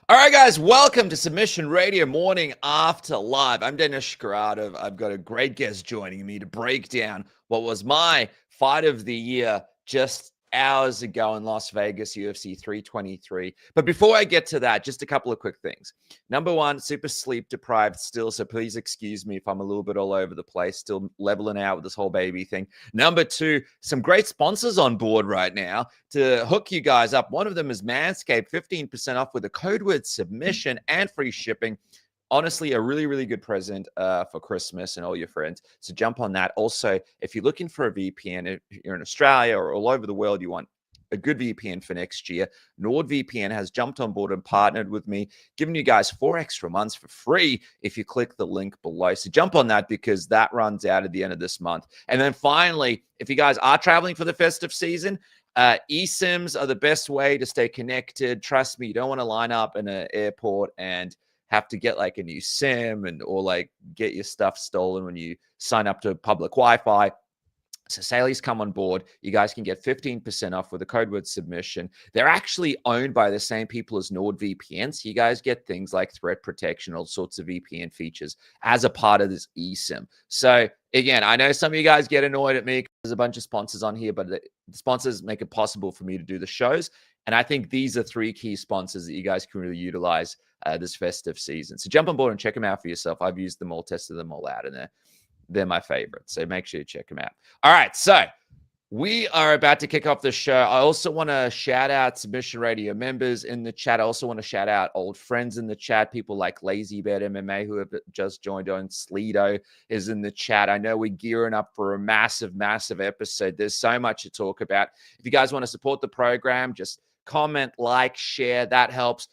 All right, guys, welcome to Submission Radio Morning After Live. I'm Dennis Shkaradov. I've got a great guest joining me to break down what was my fight of the year just hours ago in Las Vegas, UFC 323. But before I get to that, just a couple of quick things. Number one, super sleep deprived still, so please excuse me if I'm a little bit all over the place, still leveling out with this whole baby thing. Number two, some great sponsors on board right now to hook you guys up. One of them is Manscaped, 15% off with a code word submission and free shipping. Honestly, a really, really good present for Christmas and all your friends. So jump on that. Also, if you're looking for a VPN, if you're in Australia or all over the world, you want a good VPN for next year, NordVPN has jumped on board and partnered with me, giving you guys 4 extra months for free if you click the link below. So jump on that because that runs out at the end of this month. And then finally, if you guys are traveling for the festive season, eSIMs are the best way to stay connected. Trust me, you don't want to line up in an airport and have to get like a new SIM or like get your stuff stolen when you sign up to public Wi-Fi. So Sally's come on board. You guys can get 15% off with the code word submission. They're actually owned by the same people as NordVPN. So you guys get things like threat protection, all sorts of VPN features as a part of this eSIM. So again, I know some of you guys get annoyed at me because there's a bunch of sponsors on here, but the sponsors make it possible for me to do the shows. And I think these are 3 key sponsors that you guys can really utilize this festive season. So jump on board and check them out for yourself. I've used them all, tested them all out, and they're my favorites. So make sure you check them out. All right, so we are about to kick off the show. I also want to shout out Submission Radio members in the chat. I also want to shout out old friends in the chat, people like Lazy Bed MMA who have just joined on. Sleeto is in the chat. I know we're gearing up for a massive, massive episode. There's so much to talk about. If you guys want to support the program, just comment, like, share. That helps.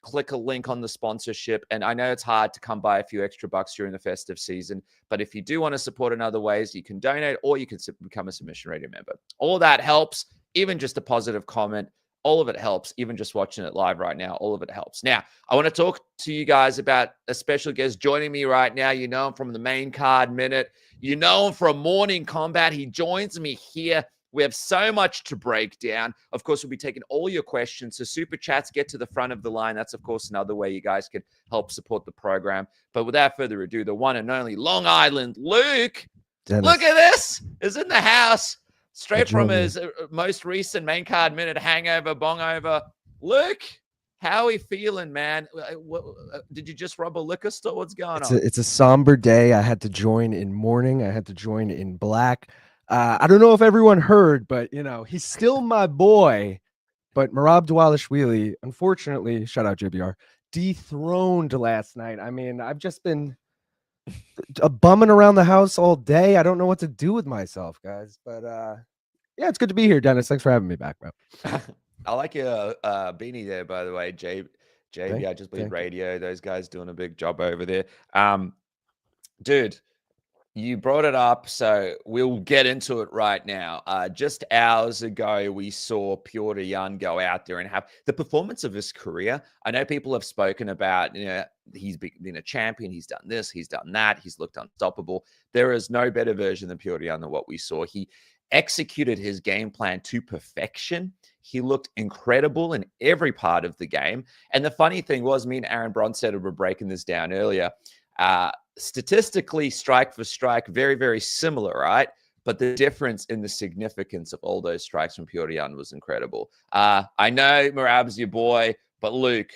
Click a link on the sponsorship. And I know it's hard to come by a few extra bucks during the festive season, but if you do want to support in other ways, you can donate or you can become a Submission Radio member. All that helps, even just a positive comment. All of it helps, even just watching it live right now. All of it helps. Now, I want to talk to you guys about a special guest joining me right now. You know him from the Main Card Minute. You know him from Morning Combat. He joins me here. We have so much to break down. Of course, we'll be taking all your questions. So super chats, get to the front of the line. That's, of course, another way you guys can help support the program. But without further ado, the one and only Long Island Luke. Dennis. Look at this. Is in the house. Straight from his most recent Main Card Minute hangover, bongover. Luke, how are we feeling, man? Did you just rob a liquor store? What's going on? It's a somber day. I had to join in mourning. I had to join in black. I don't know if everyone heard, but, you know, he's still my boy. But Merab Dwalishvili, unfortunately, shout out JBR, dethroned last night. I mean, I've just been bumming around the house all day. I don't know what to do with myself, guys. But, yeah, it's good to be here, Dennis. Thanks for having me back, bro. I like your beanie there, by the way, JB. I just played radio. Those guys doing a big job over there. Dude, you brought it up, so we'll get into it right now. Just hours ago, we saw Petr Yan go out there and have the performance of his career. I know people have spoken about, you know, he's been a champion. He's done this. He's done that. He's looked unstoppable. There is no better version than Petr Yan than what we saw. He executed his game plan to perfection. He looked incredible in every part of the game. And the funny thing was, me and Aaron Bronstetter were breaking this down earlier. Statistically, strike for strike, very, very similar, right? But the difference in the significance of all those strikes from Petr Yan was incredible. I know Merab's your boy, but Luke,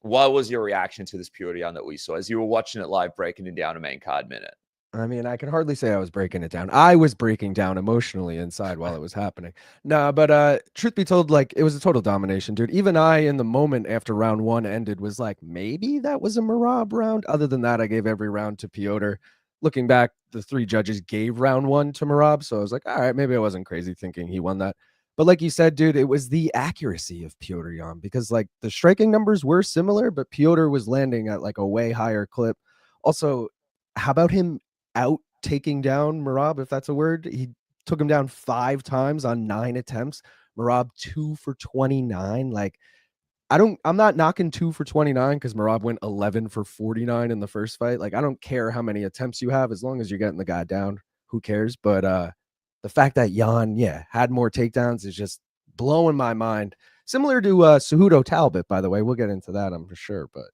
what was your reaction to this Petr Yan that we saw as you were watching it live, breaking it down a Main Card Minute? I mean, I can hardly say I was breaking it down. I was breaking down emotionally inside while it was happening. Nah, but truth be told, like, it was a total domination, dude. Even I, in the moment after round 1 ended, was like, maybe that was a Merab round. Other than that, I gave every round to Petr. Looking back, the 3 judges gave round 1 to Merab, so I was like, all right, maybe I wasn't crazy thinking he won that. But like you said, dude, it was the accuracy of Petr Yan, because like the striking numbers were similar, but Petr was landing at like a way higher clip. Also, how about him out taking down Merab, if that's a word? He took him down 5 times on 9 attempts. Merab 2 for 29. Like, I'm not knocking 2 for 29 because Merab went 11 for 49 in the first fight. Like, I don't care how many attempts you have as long as you're getting the guy down. Who cares? But the fact that Yan, had more takedowns is just blowing my mind. Similar to Cejudo Talbott, by the way. We'll get into that, I'm for sure. But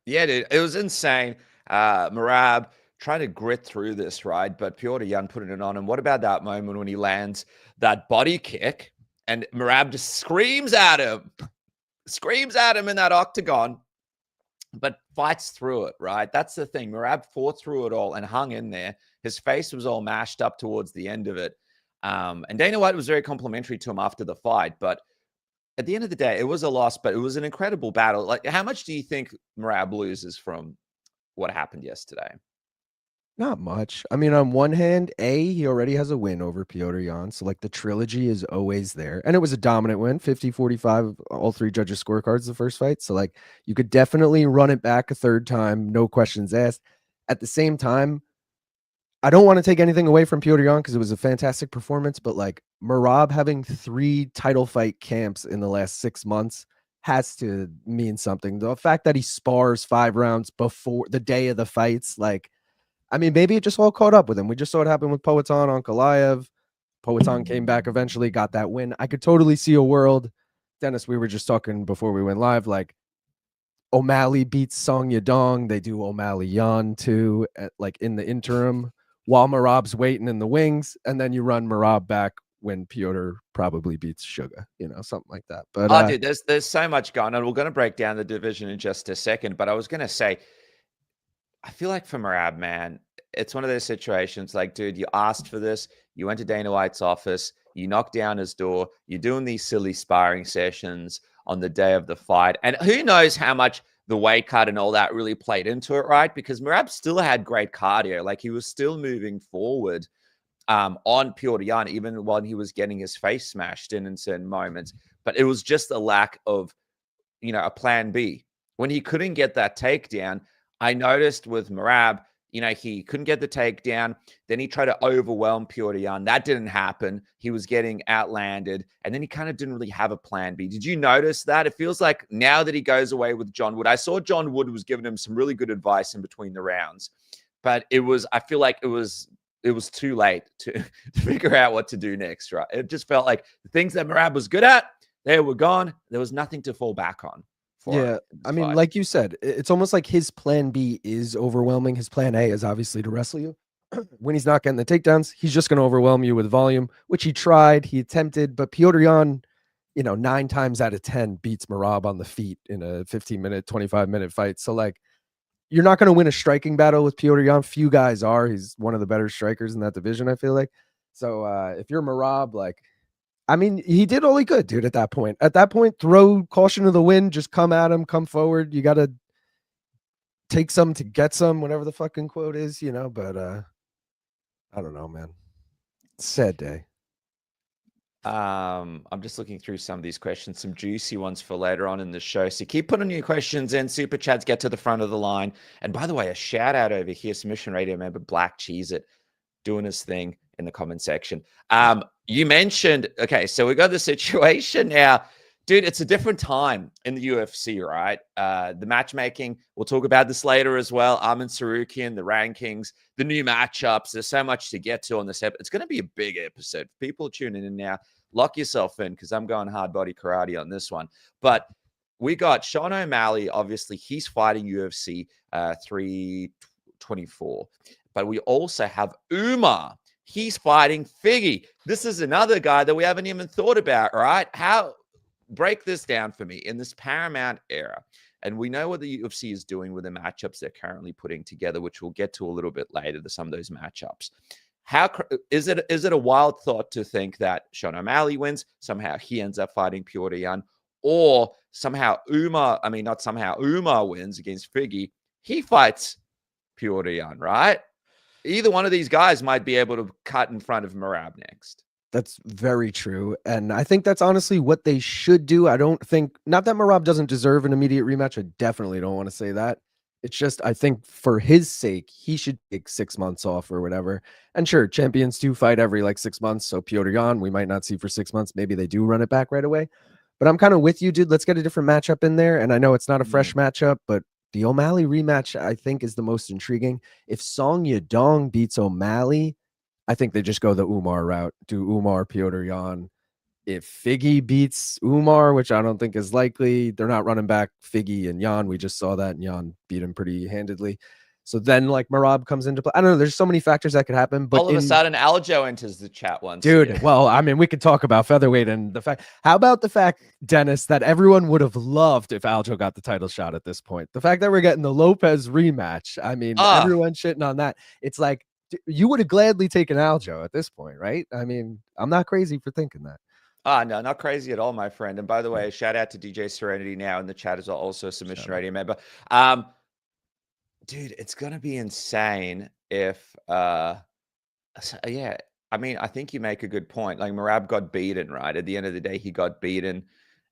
yeah, dude, it was insane. Merab trying to grit through this, right? But Petr Yan putting it on. And what about that moment when he lands that body kick and Merab just screams at him in that octagon, but fights through it, right? That's the thing. Merab fought through it all and hung in there. His face was all mashed up towards the end of it. And Dana White was very complimentary to him after the fight. But at the end of the day, it was a loss, but it was an incredible battle. Like, how much do you think Merab loses from what happened yesterday? not much. I mean, on one hand, he already has a win over Petr Yan. So, like, the trilogy is always there. And it was a dominant win, 50-45, all three judges' scorecards the first fight. So, like, you could definitely run it back a third time, no questions asked. At the same time, I don't want to take anything away from Petr Yan because it was a fantastic performance, but like Merab having 3 title fight camps in the last 6 months has to mean something. The fact that he spars 5 rounds before the day of the fights, like, I mean, maybe it just all caught up with him. We just saw it happen with Poatan on Kalaev. Poatan came back eventually, got that win. I could totally see a world. Dennis, we were just talking before we went live, like O'Malley beats Song Yadong. They do O'Malley Yan too, like in the interim, while Merab's waiting in the wings, and then you run Merab back when Petr probably beats Sugar, something like that. But dude, there's so much going on. We're going to break down the division in just a second, but I was going to say, I feel like for Merab, man, it's one of those situations like, dude, you asked for this. You went to Dana White's office. You knocked down his door. You're doing these silly sparring sessions on the day of the fight. And who knows how much the weight cut and all that really played into it, right? Because Merab still had great cardio. Like, he was still moving forward on Petr Yan, even while he was getting his face smashed in certain moments. But it was just a lack of, a plan B. When he couldn't get that takedown, I noticed with Merab, he couldn't get the takedown. Then he tried to overwhelm Petr Yan. That didn't happen. He was getting outlanded. And then he kind of didn't really have a plan B. Did you notice that? It feels like now that he goes away with John Wood, I saw John Wood was giving him some really good advice in between the rounds. But I feel like it was too late to figure out what to do next, right? It just felt like the things that Merab was good at, they were gone. There was nothing to fall back on. Yeah, I mean, like you said, it's almost like his plan B is overwhelming. His plan A is obviously to wrestle you. When he's not getting the takedowns, he's just going to overwhelm you with volume, which he tried, he attempted, but Petr Yan, 9 times out of 10 beats Merab on the feet in a 15-minute, 25-minute fight. So, like, you're not going to win a striking battle with Petr Yan. Few guys are. He's one of the better strikers in that division, I feel like. So, if you're Merab, like, I mean, he did all he could, dude, at that point. At that point, throw caution to the wind, just come at him, come forward. You got to take some to get some, whatever the fucking quote is, but I don't know, man. Sad day. I'm just looking through some of these questions, some juicy ones for later on in the show. So keep putting your questions in. Super chats get to the front of the line. And by the way, a shout out over here, Submission Radio member Black Cheese It, doing his thing in the comment section. You mentioned, okay, so we got the situation now. Dude, it's a different time in the UFC, right? The matchmaking, we'll talk about this later as well. Arman Tsarukyan, the rankings, the new matchups. There's so much to get to on this episode. It's going to be a big episode. People tuning in now, lock yourself in because I'm going hard body karate on this one. But we got Sean O'Malley. Obviously, he's fighting UFC 324. But we also have Umar. He's fighting Figgy. This is another guy that we haven't even thought about, right? Break this down for me in this Paramount era. And we know what the UFC is doing with the matchups they're currently putting together, which we'll get to a little bit later, some of those matchups. How is it a wild thought to think that Sean O'Malley wins? Somehow he ends up fighting Petr Yan, or somehow Umar wins against Figgy. He fights Petr Yan, right? Either one of these guys might be able to cut in front of Merab next. That's very true. And I think that's honestly what they should do. I don't think, not that Merab doesn't deserve an immediate rematch. I definitely don't want to say that. It's just, I think for his sake, he should take 6 months off or whatever. And sure, champions do fight every 6 months. So Petr Yan, we might not see for 6 months. Maybe they do run it back right away. But I'm kind of with you, dude. Let's get a different matchup in there. And I know it's not a fresh matchup, but the O'Malley rematch, I think, is the most intriguing. If Song Yadong beats O'Malley, I think they just go the Umar route, do Umar, Petr Yan. if Figgy beats Umar, which I don't think is likely, they're not running back Figgy and Jan. We just saw that, and Jan beat him pretty handedly. So then, like, Merab comes into play. I don't know. There's so many factors that could happen. But All of a sudden, Aljo enters the chat once dude, again. well, I mean, we could talk about featherweight and the fact. How about the fact, Dennis, that everyone would have loved if Aljo got the title shot at this point? The fact that we're getting the Lopez rematch. I mean, Ah, everyone shitting on that. It's like you would have gladly taken Aljo at this point, right? I mean, I'm not crazy for thinking that. no, not crazy at all, my friend. And by the way, shout out to DJ Serenity now in the chat as well, also a Submission Radio member. Dude, it's gonna be insane if yeah. I mean, I think you make a good point. Like Merab got beaten, right? At the end of the day, he got beaten.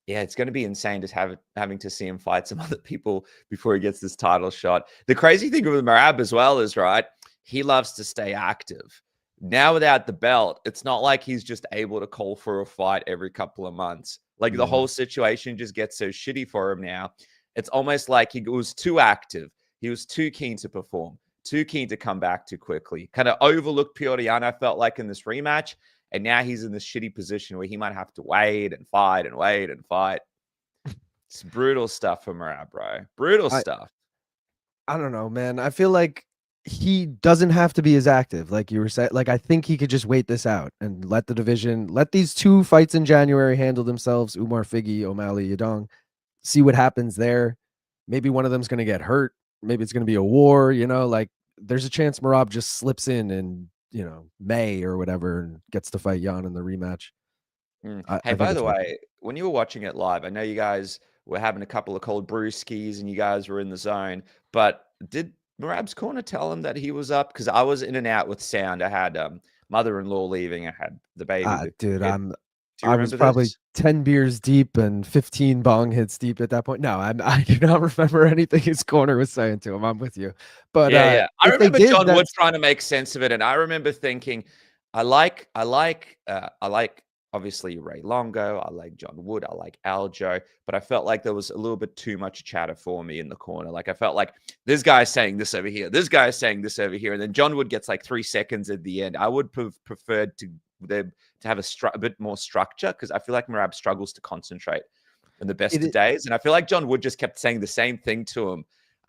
Yeah, it's gonna be insane just having to see him fight some other people before he gets this title shot. The crazy thing with Merab as well is, right, he loves to stay active. Now without the belt, it's not like he's just able to call for a fight every couple of months. Like the whole situation just gets so shitty for him now. It's almost like he was too active. He was too keen to perform, too keen to come back too quickly. Kind of overlooked Petr, I felt like, in this rematch. And now he's in this shitty position where he might have to wait and fight and wait and fight. It's brutal stuff for Merab, bro. Brutal stuff. I don't know, man. I feel like he doesn't have to be as active, like you were saying. Like, I think he could just wait this out and let the division, let these two fights in January handle themselves. Umar Figgy, O'Malley, Yadong, see what happens there. Maybe one of them's going to get hurt. Maybe it's going to be a war, like there's a chance Merab just slips in, May or whatever and gets to fight Jan in the rematch. I Hey, think by it's the worth it. way, when you were watching it live, I know you guys were having a couple of cold brewskis and you guys were in the zone, but did Merab's corner tell him that he was up? Because I was in and out with sound. I had mother-in-law leaving. I had the baby, the Dude, kid. Do you I was remember probably this? 10 beers deep and 15 bong hits deep at that point. No, I do not remember anything his corner was saying to him. I'm with you. But Yeah, yeah. I if they remember did, John Wood that's trying to make sense of it, and I remember thinking, I like obviously Ray Longo, I like John Wood, I like Aljo, but I felt like there was a little bit too much chatter for me in the corner. Like I felt like this guy's saying this over here, this guy's saying this over here, and then John Wood gets like 3 seconds at the end. I would have preferred to them to have a bit more structure because I feel like Merab struggles to concentrate in the best of it. days, and I feel like John Wood just kept saying the same thing to him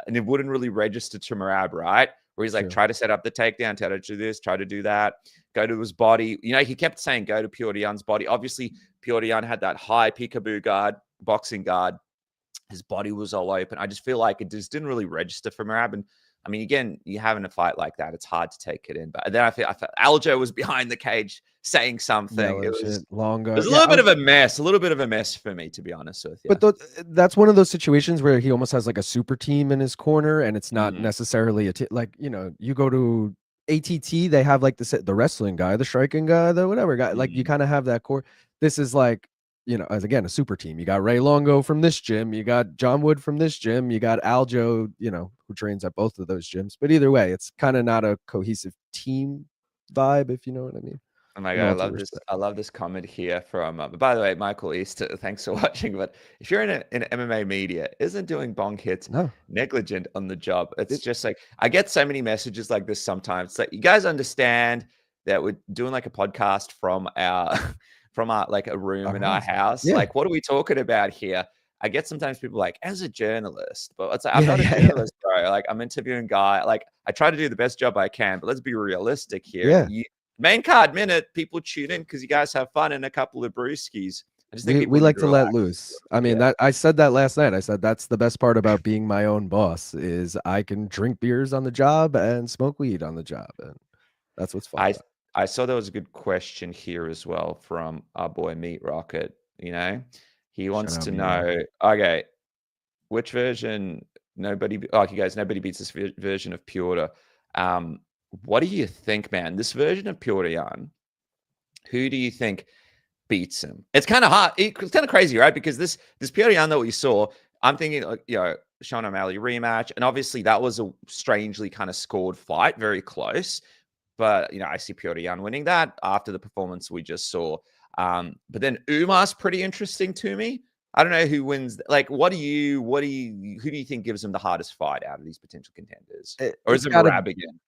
and it wouldn't really register to Merab, right? Where he's like, True. try to set up the takedown, try to do this, try to do that, go to his body. He kept saying go to Petr body. Obviously, Petr had that high peekaboo guard, boxing guard. His body was all open. I just feel like it just didn't really register for Merab. And I mean, again, you having a fight like that, it's hard to take it in. But then I felt Aljo was behind the cage saying something. Yelling shit, It Longo. was a Yeah, little bit of a mess, a little bit of a mess for me, to be honest with you. but that's one of those situations where he almost has like a super team in his corner, and it's not Mm, necessarily like you go to ATT, they have like the wrestling guy, the striking guy, the whatever guy. Like you mm. kind of have that core. This is like as again a super team. You got Ray Longo from this gym, you got John Wood from this gym, you got Aljo, who trains at both of those gyms. But either way, it's kind of not a cohesive team vibe, if you know what I mean. Oh my In God, I all due love this. respect. I love this comment here from, by the way, Michael Easter. Thanks for watching. But if you're in MMA media, isn't doing bong hits No, negligent on the job? It's it, just like, I get so many messages like this sometimes. It's like, you guys understand that we're doing like a podcast from our, from our, like a room our in our house. house. Yeah. Like, what are we talking about here? I get sometimes people like, as a journalist, but it's like, I'm Yeah, not a yeah, yeah. journalist, bro. Like, I'm interviewing guy. Like, I try to do the best job I can, but let's be realistic here. Yeah. Main card minute, people tune in because you guys have fun and a couple of brewskis. I just think We people need like to to let relax. loose. I mean, Yeah. that I said that last night. I said that's the best part about being my own boss is I can drink beers on the job and smoke weed on the job, and that's what's fun I about I saw there was a good question here as well from our boy Meat Rocket. He it. Shout wants out to me, Rock. know, okay, which version you guys, nobody beats this version of Piotr. What do you think, man? This version of Piotr, who do you think beats him? It's kind of hard. It's kind of crazy, right? Because this Petr that we saw, I'm thinking like Sean O'Malley rematch, and obviously that was a strangely kind of scored fight, very close. But I see Petr winning that after the performance we just saw. But then Umar's pretty interesting to me. I don't know who wins. Like, who do you think gives him the hardest fight out of these potential contenders? Or is It's it got to Merab again?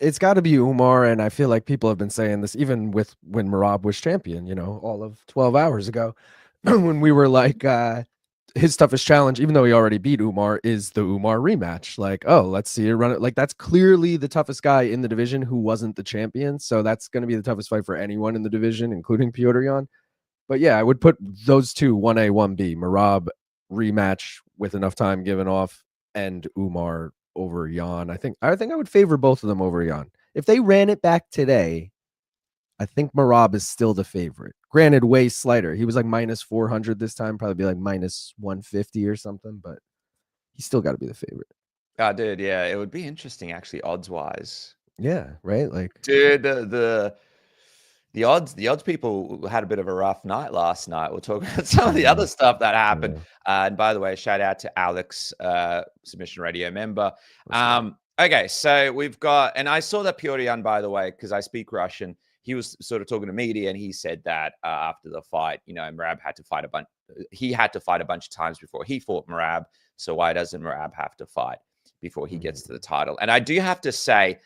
It's got to be Umar, and I feel like people have been saying this even with when Merab was champion, all of 12 hours ago, when we were like, his toughest challenge, even though he already beat Umar, is the Umar rematch. Like, oh, let's see it run it. Like, that's clearly the toughest guy in the division who wasn't the champion. So that's going to be the toughest fight for anyone in the division, including Petr Yan. But yeah, I would put those two 1A, 1B, Merab rematch with enough time given off, and Umar over Yan. I think I would favor both of them over Yan. If they ran it back today, I think Merab is still the favorite. Granted, way slighter. He was like minus 400 this time, probably be like minus 150 or something, but he's still got to be the favorite. I did, yeah. It would be interesting, actually, odds wise. Yeah, right. Like, dude, the odds people had a bit of a rough night last night. We'll talk about some of the other stuff that happened. Yeah. And by the way, shout out to Alex, Submission Radio member. Okay, so we've got, and I saw that Petr Yan, by the way, because I speak Russian. He was sort of talking to media, and he said that after the fight, Merab had to fight a bunch. He had to fight a bunch of times before he fought Merab. So why doesn't Merab have to fight before he gets to the title? And I do have to say,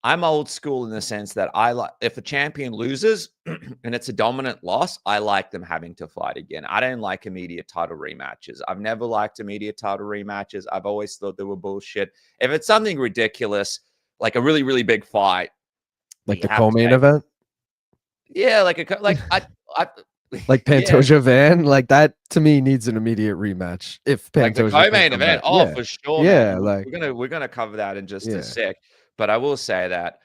I'm old school in the sense that I like, if a champion loses and it's a dominant loss, I like them having to fight again. I don't like immediate title rematches. I've never liked immediate title rematches. I've always thought they were bullshit. If it's something ridiculous, like a really, really big fight, like the co-main event. Yeah, like like Pantoja Van, like that to me needs an immediate rematch. If Pantoja like the co-main event, for sure. Yeah, man. like we're gonna cover that in just a sec. But I will say that,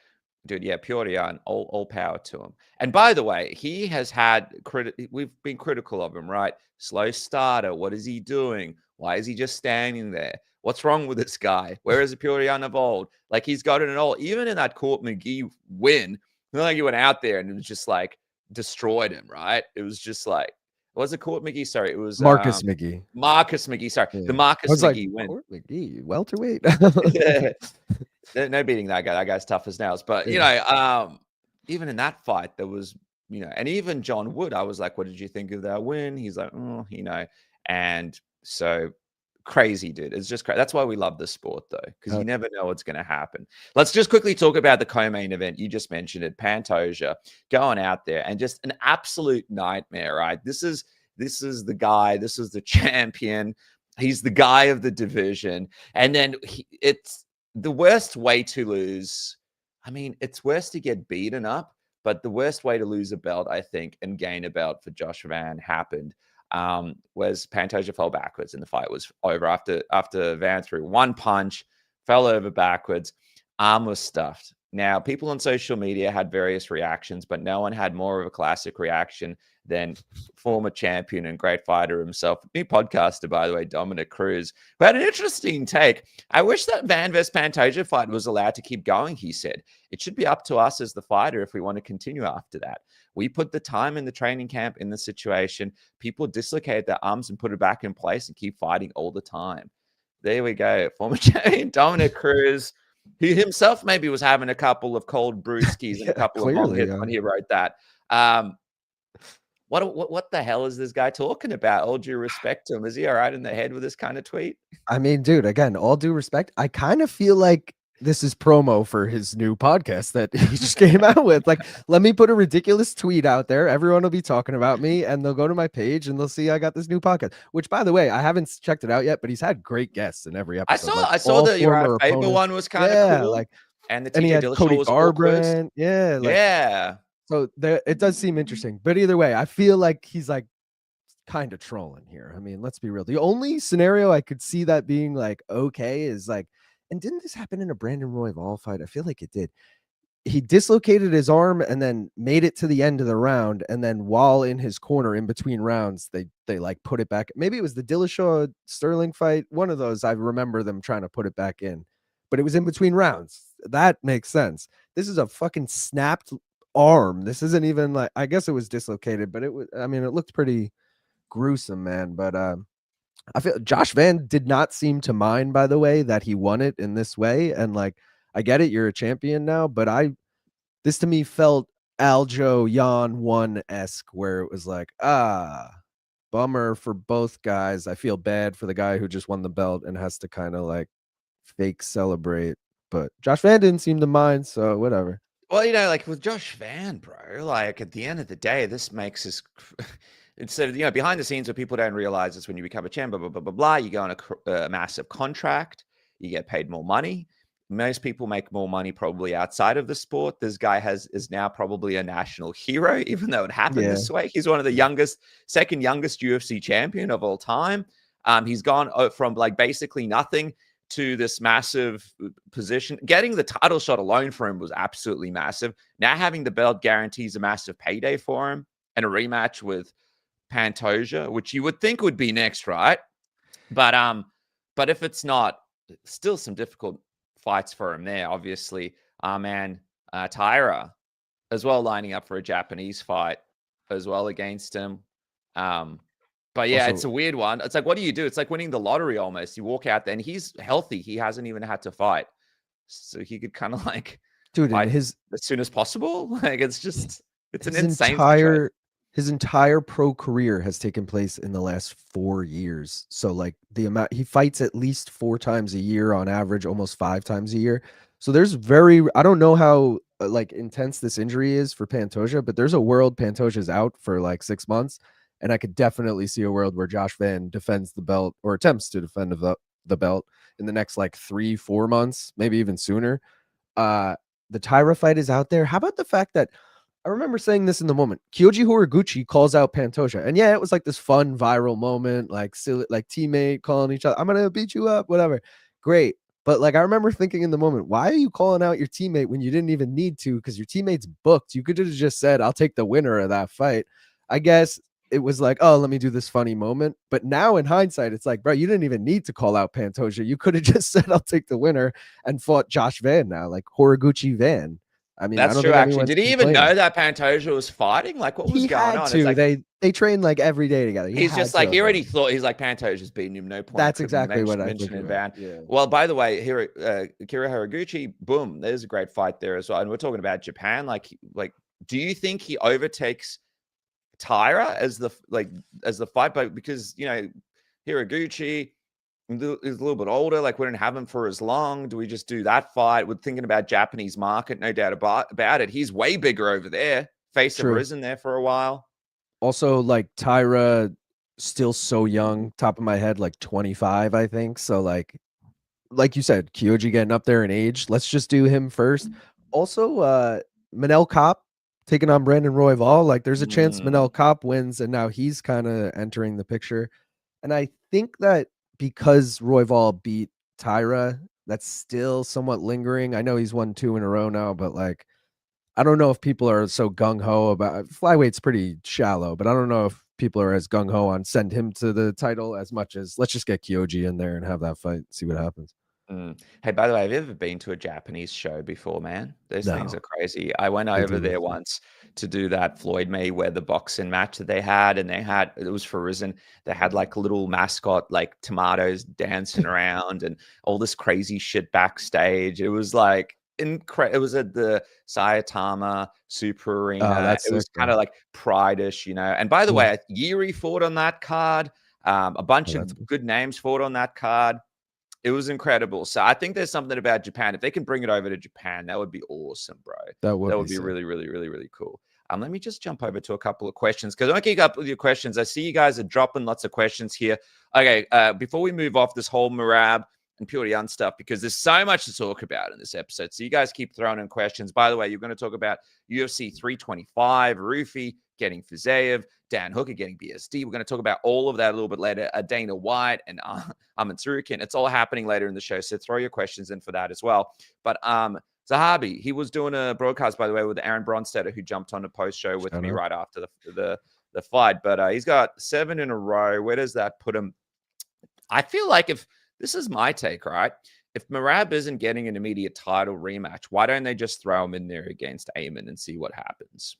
dude, yeah, Petr Yan, all power to him. And by the way, he has had we've been critical of him, right? Slow starter. What is he doing? Why is he just standing there? What's wrong with this guy? Where is the Petr Yan of old? Like, he's got it all. Even in that Court McGee win, not like he went out there and it was just like destroyed him, right? It was just like, was it Court McGee? Sorry, it was Marcus McGee. Marcus McGee. Sorry, the Marcus McGee win. Court McGee, welterweight. No beating that guy. That guy's tough as nails. But even in that fight, there was, and even John Wood, I was like, what did you think of that win? He's like, and so crazy, dude. It's just crazy. That's why we love this sport, though, because you never know what's going to happen. Let's just quickly talk about the co-main event. You just mentioned it, Pantoja going out there and just an absolute nightmare, right? This is the guy. This is the champion. He's the guy of the division, and then it's the worst way to lose. I mean, it's worse to get beaten up, but the worst way to lose a belt, I think, and gain a belt for Josh Van happened. Was Pantoja fell backwards and the fight was over after Van threw one punch, fell over backwards, arm was stuffed. Now, people on social media had various reactions, but no one had more of a classic reaction than former champion and great fighter himself, new podcaster, by the way, Dominic Cruz, who had an interesting take. I wish that Van vs. Pantoja fight was allowed to keep going, he said. It should be up to us as the fighter if we want to continue after that. We put the time in the training camp in the situation. People dislocate their arms and put it back in place and keep fighting all the time. There we go. Former champion Dominic Cruz, who himself maybe was having a couple of cold brewskis and a couple of long hits when he wrote that. What the hell is this guy talking about? All due respect to him. Is he all right in the head with this kind of tweet? I mean, dude, again, all due respect. I kind of feel like this is promo for his new podcast that he just came out with. Like, let me put a ridiculous tweet out there. Everyone will be talking about me and they'll go to my page and they'll see I got this new podcast, which, by the way, I haven't checked it out yet, but he's had great guests in every episode. I saw that your favorite one was kind of cool. Like, and the and he had Cody Garbrandt. Yeah. So it does seem interesting, but either way, I feel like he's like kind of trolling here. I mean, let's be real. The only scenario I could see that being like okay is like, and didn't this happen in a Brandon Royval fight? I feel like it did. He dislocated his arm and then made it to the end of the round, and then while in his corner in between rounds, they like put it back. Maybe it was the Dillashaw Sterling fight. One of those, I remember them trying to put it back in, but it was in between rounds. That makes sense. This is a fucking snapped arm. This isn't even like, I guess it was dislocated, but it was, I mean, it looked pretty gruesome, man. But I feel Josh Van did not seem to mind, by the way, that he won it in this way. And like, I get it, you're a champion now, but this to me felt Aljo Yan 1-esque, where it was like, bummer for both guys. I feel bad for the guy who just won the belt and has to kind of like fake celebrate. but Josh Van didn't seem to mind, so whatever. Well, like with Josh Van, bro, like at the end of the day, this makes us instead of behind the scenes, what people don't realize is when you become a champ, blah blah blah blah blah, you go on a massive contract, you get paid more money. Most people make more money probably outside of the sport. This guy is now probably a national hero, even though it happened this way. He's one of the second youngest UFC champion of all time. He's gone from like basically nothing to this massive position. Getting the title shot alone for him was absolutely massive. Now having the belt guarantees a massive payday for him and a rematch with Pantoja, which you would think would be next, right? But if it's not, still some difficult fights for him there. Obviously, Arman, Taira as well, lining up for a Japanese fight as well against him. But yeah, it's a weird one. It's like, what do you do? It's like winning the lottery almost. You walk out there and he's healthy. He hasn't even had to fight. So he could kind of like fight as soon as possible. Like it's an insane situation. His entire pro career has taken place in the last 4 years. So like the amount he fights at least 4 times a year on average, almost 5 times a year. So there's I don't know how like intense this injury is for Pantoja, but there's a world Pantoja's out for like 6 months. And I could definitely see a world where Josh Van defends the belt or attempts to defend the belt in the next like 3-4 months, maybe even sooner. The Taira fight is out there. How about the fact that I remember saying this in the moment. Kyoji Horiguchi calls out Pantoja. And yeah, it was like this fun viral moment, like silly, like teammate calling each other, I'm going to beat you up, whatever. Great. But like, I remember thinking in the moment, why are you calling out your teammate when you didn't even need to? Because your teammate's booked. You could have just said, I'll take the winner of that fight. I guess it was like, oh, let me do this funny moment. But now in hindsight, it's like, bro, you didn't even need to call out Pantoja. You could have just said, I'll take the winner and fought Josh Van now, like Horiguchi Van. I mean, that's true. Actually, did he even know that Pantoja was fighting? Like, what was going on? It's like, they train like every day together. He's just like he already thought he's like Pantoja's beating him. No point. That's exactly what I mentioned. Yeah. Well, by the way, here Kira Horiguchi, boom, there's a great fight there as well. And we're talking about Japan. Like, do you think he overtakes Taira as the fight? But because Horiguchi is a little bit older, like we didn't have him for as long. Do we just do that fight? We're thinking about Japanese market, no doubt about it. He's way bigger over there. Face have risen there for a while. Also, like Taira, still so young. Top of my head, like 25, I think. So like you said, Kyoji getting up there in age. Let's just do him first. Also, Manel Kopp taking on Brandon Royval. Like there's a chance Manel Kopp wins, and now he's kind of entering the picture. And I think that because Royval beat Taira, that's still somewhat lingering. I know he's won 2 in a row now, but like, I don't know if people are so gung-ho about Flyweight's pretty shallow, but I don't know if people are as gung-ho on send him to the title as much as let's just get Kyoji in there and have that fight, see what happens. Hey, by the way, have you ever been to a Japanese show before, man? Those things are crazy. I went over there once to do that Floyd Mayweather boxing match that they had, and it was for Risen. They had like a little mascot, like tomatoes dancing around and all this crazy shit backstage. It was like incredible. It was at the Saitama Super Arena. It was kind of like Pride-ish, And by the way, Yuri fought on that card. A bunch of good names fought on that card. It was incredible. So I think there's something about Japan. If they can bring it over to Japan, that would be awesome, bro. That would be really, really, really, really cool. Let me just jump over to a couple of questions because I want to keep up with your questions. I see you guys are dropping lots of questions here. Okay, before we move off this whole Merab and Petr stuff, because there's so much to talk about in this episode. So you guys keep throwing in questions. By the way, you're going to talk about UFC 325, Rufi getting Fiziev, Dan Hooker getting BSD. We're going to talk about all of that a little bit later. Dana White and Tsarukyan. It's all happening later in the show. So throw your questions in for that as well. But Zahabi, he was doing a broadcast, by the way, with Aaron Bronstetter, who jumped on the post show with me right after the fight. But he's got 7 in a row. Where does that put him? I feel like if this is my take, right? If Merab isn't getting an immediate title rematch, why don't they just throw him in there against Arman and see what happens?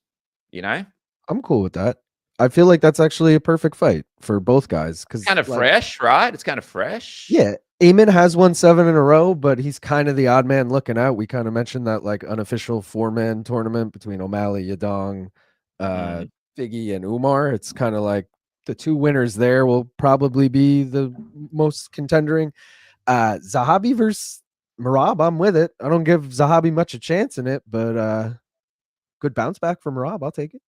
I'm cool with that. I feel like that's actually a perfect fight for both guys. Because kind of fresh, right? It's kind of fresh. Yeah. Arman has won 7 in a row, but he's kind of the odd man looking out. We kind of mentioned that like unofficial 4-man tournament between O'Malley, Yadong, Figgy, and Umar. It's kind of like the 2 winners there will probably be the most contendering. Zahabi versus Merab, I'm with it. I don't give Zahabi much a chance in it, but good bounce back from Merab. I'll take it.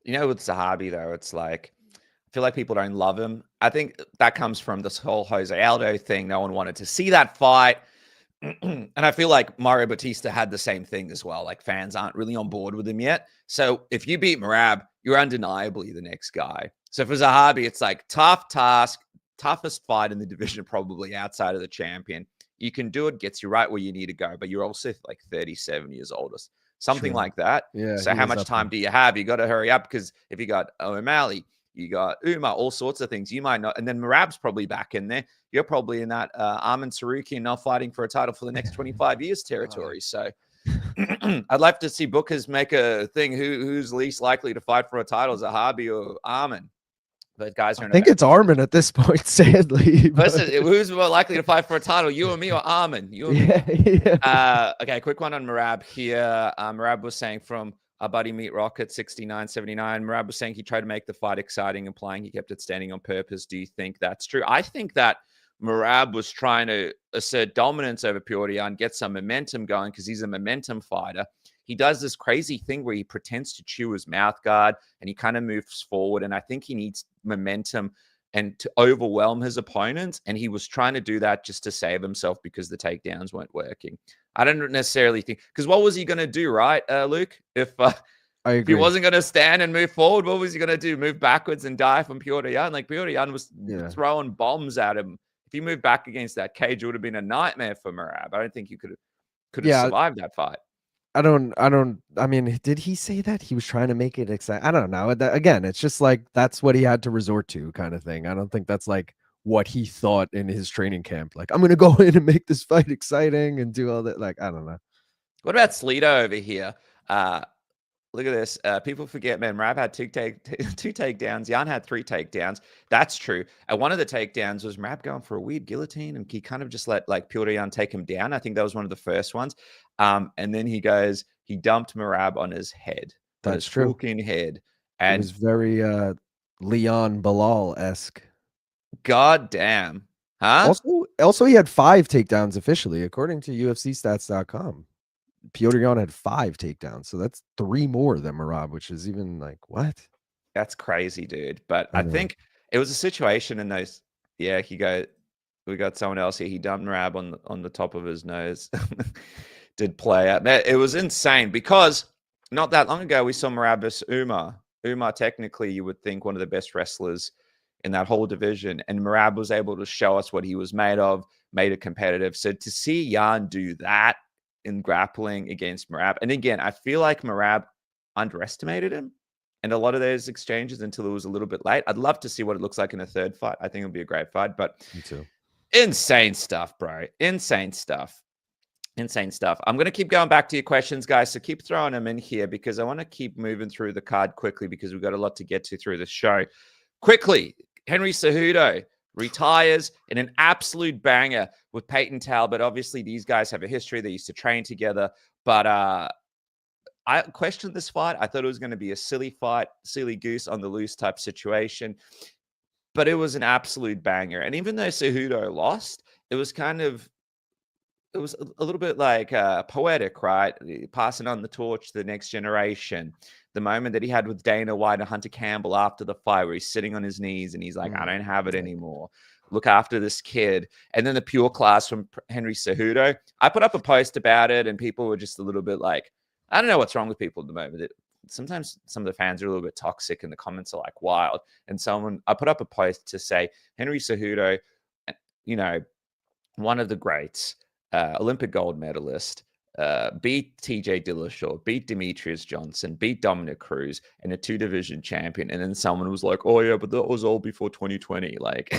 You know, with Zahabi though, it's like I feel like people don't love him. I think that comes from this whole Jose Aldo thing. No one wanted to see that fight. And I feel like Mario Bautista had the same thing as well. Like fans aren't really on board with him yet. So if you beat Merab, you're undeniably the next guy. So for Zahabi, it's like tough task, toughest fight in the division, probably outside of the champion. You can do it, gets you right where you need to go, but you're also like 37 years old or something like that. Yeah. So how much time do you have? You got to hurry up because if you got O'Malley, you got Umar, all sorts of things. You might not. And then Merab's probably back in there. You're probably in that Arman Tsarukyan not fighting for a title for the next 25 years territory. So I'd like to see bookers make a thing who's least likely to fight for a title, Zahabi or Arman. But guys are I think it's Arman at this point, sadly. Listen, who's more likely to fight for a title, you or me or Arman? You or me? Yeah. Okay, quick one on Merab here. Merab was saying from our buddy Meat Rocket 6979. Merab was saying he tried to make the fight exciting, implying he kept it standing on purpose. Do you think that's true? I think that Merab was trying to assert dominance over Petr and get some momentum going because he's a momentum fighter. He does this crazy thing where he pretends to chew his mouth guard and he kind of moves forward. And I think he needs momentum and to overwhelm his opponents. And he was trying to do that just to save himself because the takedowns weren't working. I don't necessarily think, because what was he going to do, right, Luke? If he wasn't going to stand and move forward, what was he going to do? Move backwards and die from Petr? Like Petr was throwing bombs at him. If he moved back against that cage, it would have been a nightmare for Merab. I don't think you could have survived that fight. I mean, did he say that he was trying to make it exciting? I don't know. Again, it's just like that's what he had to resort to kind of thing. I don't think that's like what he thought in his training camp. Like, I'm going to go in and make this fight exciting and do all that. Like, I don't know. What about Slido over here? Look at this. People forget, man, Merab had two takedowns. Jan had 3 takedowns. That's true. And one of the takedowns was Merab going for a weird guillotine, and he kind of just let like Petr Yan take him down. I think that was one of the first ones. And then he dumped Merab on his head. That's true. Fucking head. And it was very Leon Bilal-esque. God damn. Huh? Also, he had 5 takedowns officially, according to UFCstats.com. Petr Yan had 5 takedowns, so that's 3 more than Merab, which is even like what? That's crazy, dude. But I think it was a situation in those. Yeah, we got someone else here. He dumped Merab on the top of his nose. Did play out. It was insane because not that long ago we saw Merab versus Umar. Umar, technically, you would think one of the best wrestlers in that whole division, and Merab was able to show us what he was made of, made it competitive. So to see Jan do that in grappling against Merab. And again, I feel like Merab underestimated him and a lot of those exchanges until it was a little bit late. I'd love to see what it looks like in a third fight. I think it'll be a great fight, but me too. Insane stuff, bro. Insane stuff. Insane stuff. I'm going to keep going back to your questions, guys. So keep throwing them in here because I want to keep moving through the card quickly because we've got a lot to get to through the show. Quickly, Henry Cejudo retires in an absolute banger with Peyton Talbott. Obviously, these guys have a history. They used to train together. But I questioned this fight. I thought it was going to be a silly fight, silly goose on the loose type situation. But it was an absolute banger. And even though Cejudo lost, it was a little bit like poetic, right? Passing on the torch to the next generation. The moment that he had with Dana White and Hunter Campbell after the fight where he's sitting on his knees and he's like, I don't have it anymore. Look after this kid. And then the pure class from Henry Cejudo. I put up a post about it and people were just a little bit like, I don't know what's wrong with people at the moment. Sometimes some of the fans are a little bit toxic and the comments are like wild. And I put up a post to say, Henry Cejudo, one of the greats, Olympic gold medalist, beat TJ Dillashaw, beat Demetrius Johnson, beat Dominic Cruz, and a 2-division champion. And then someone was like, oh yeah, but that was all before 2020. Like,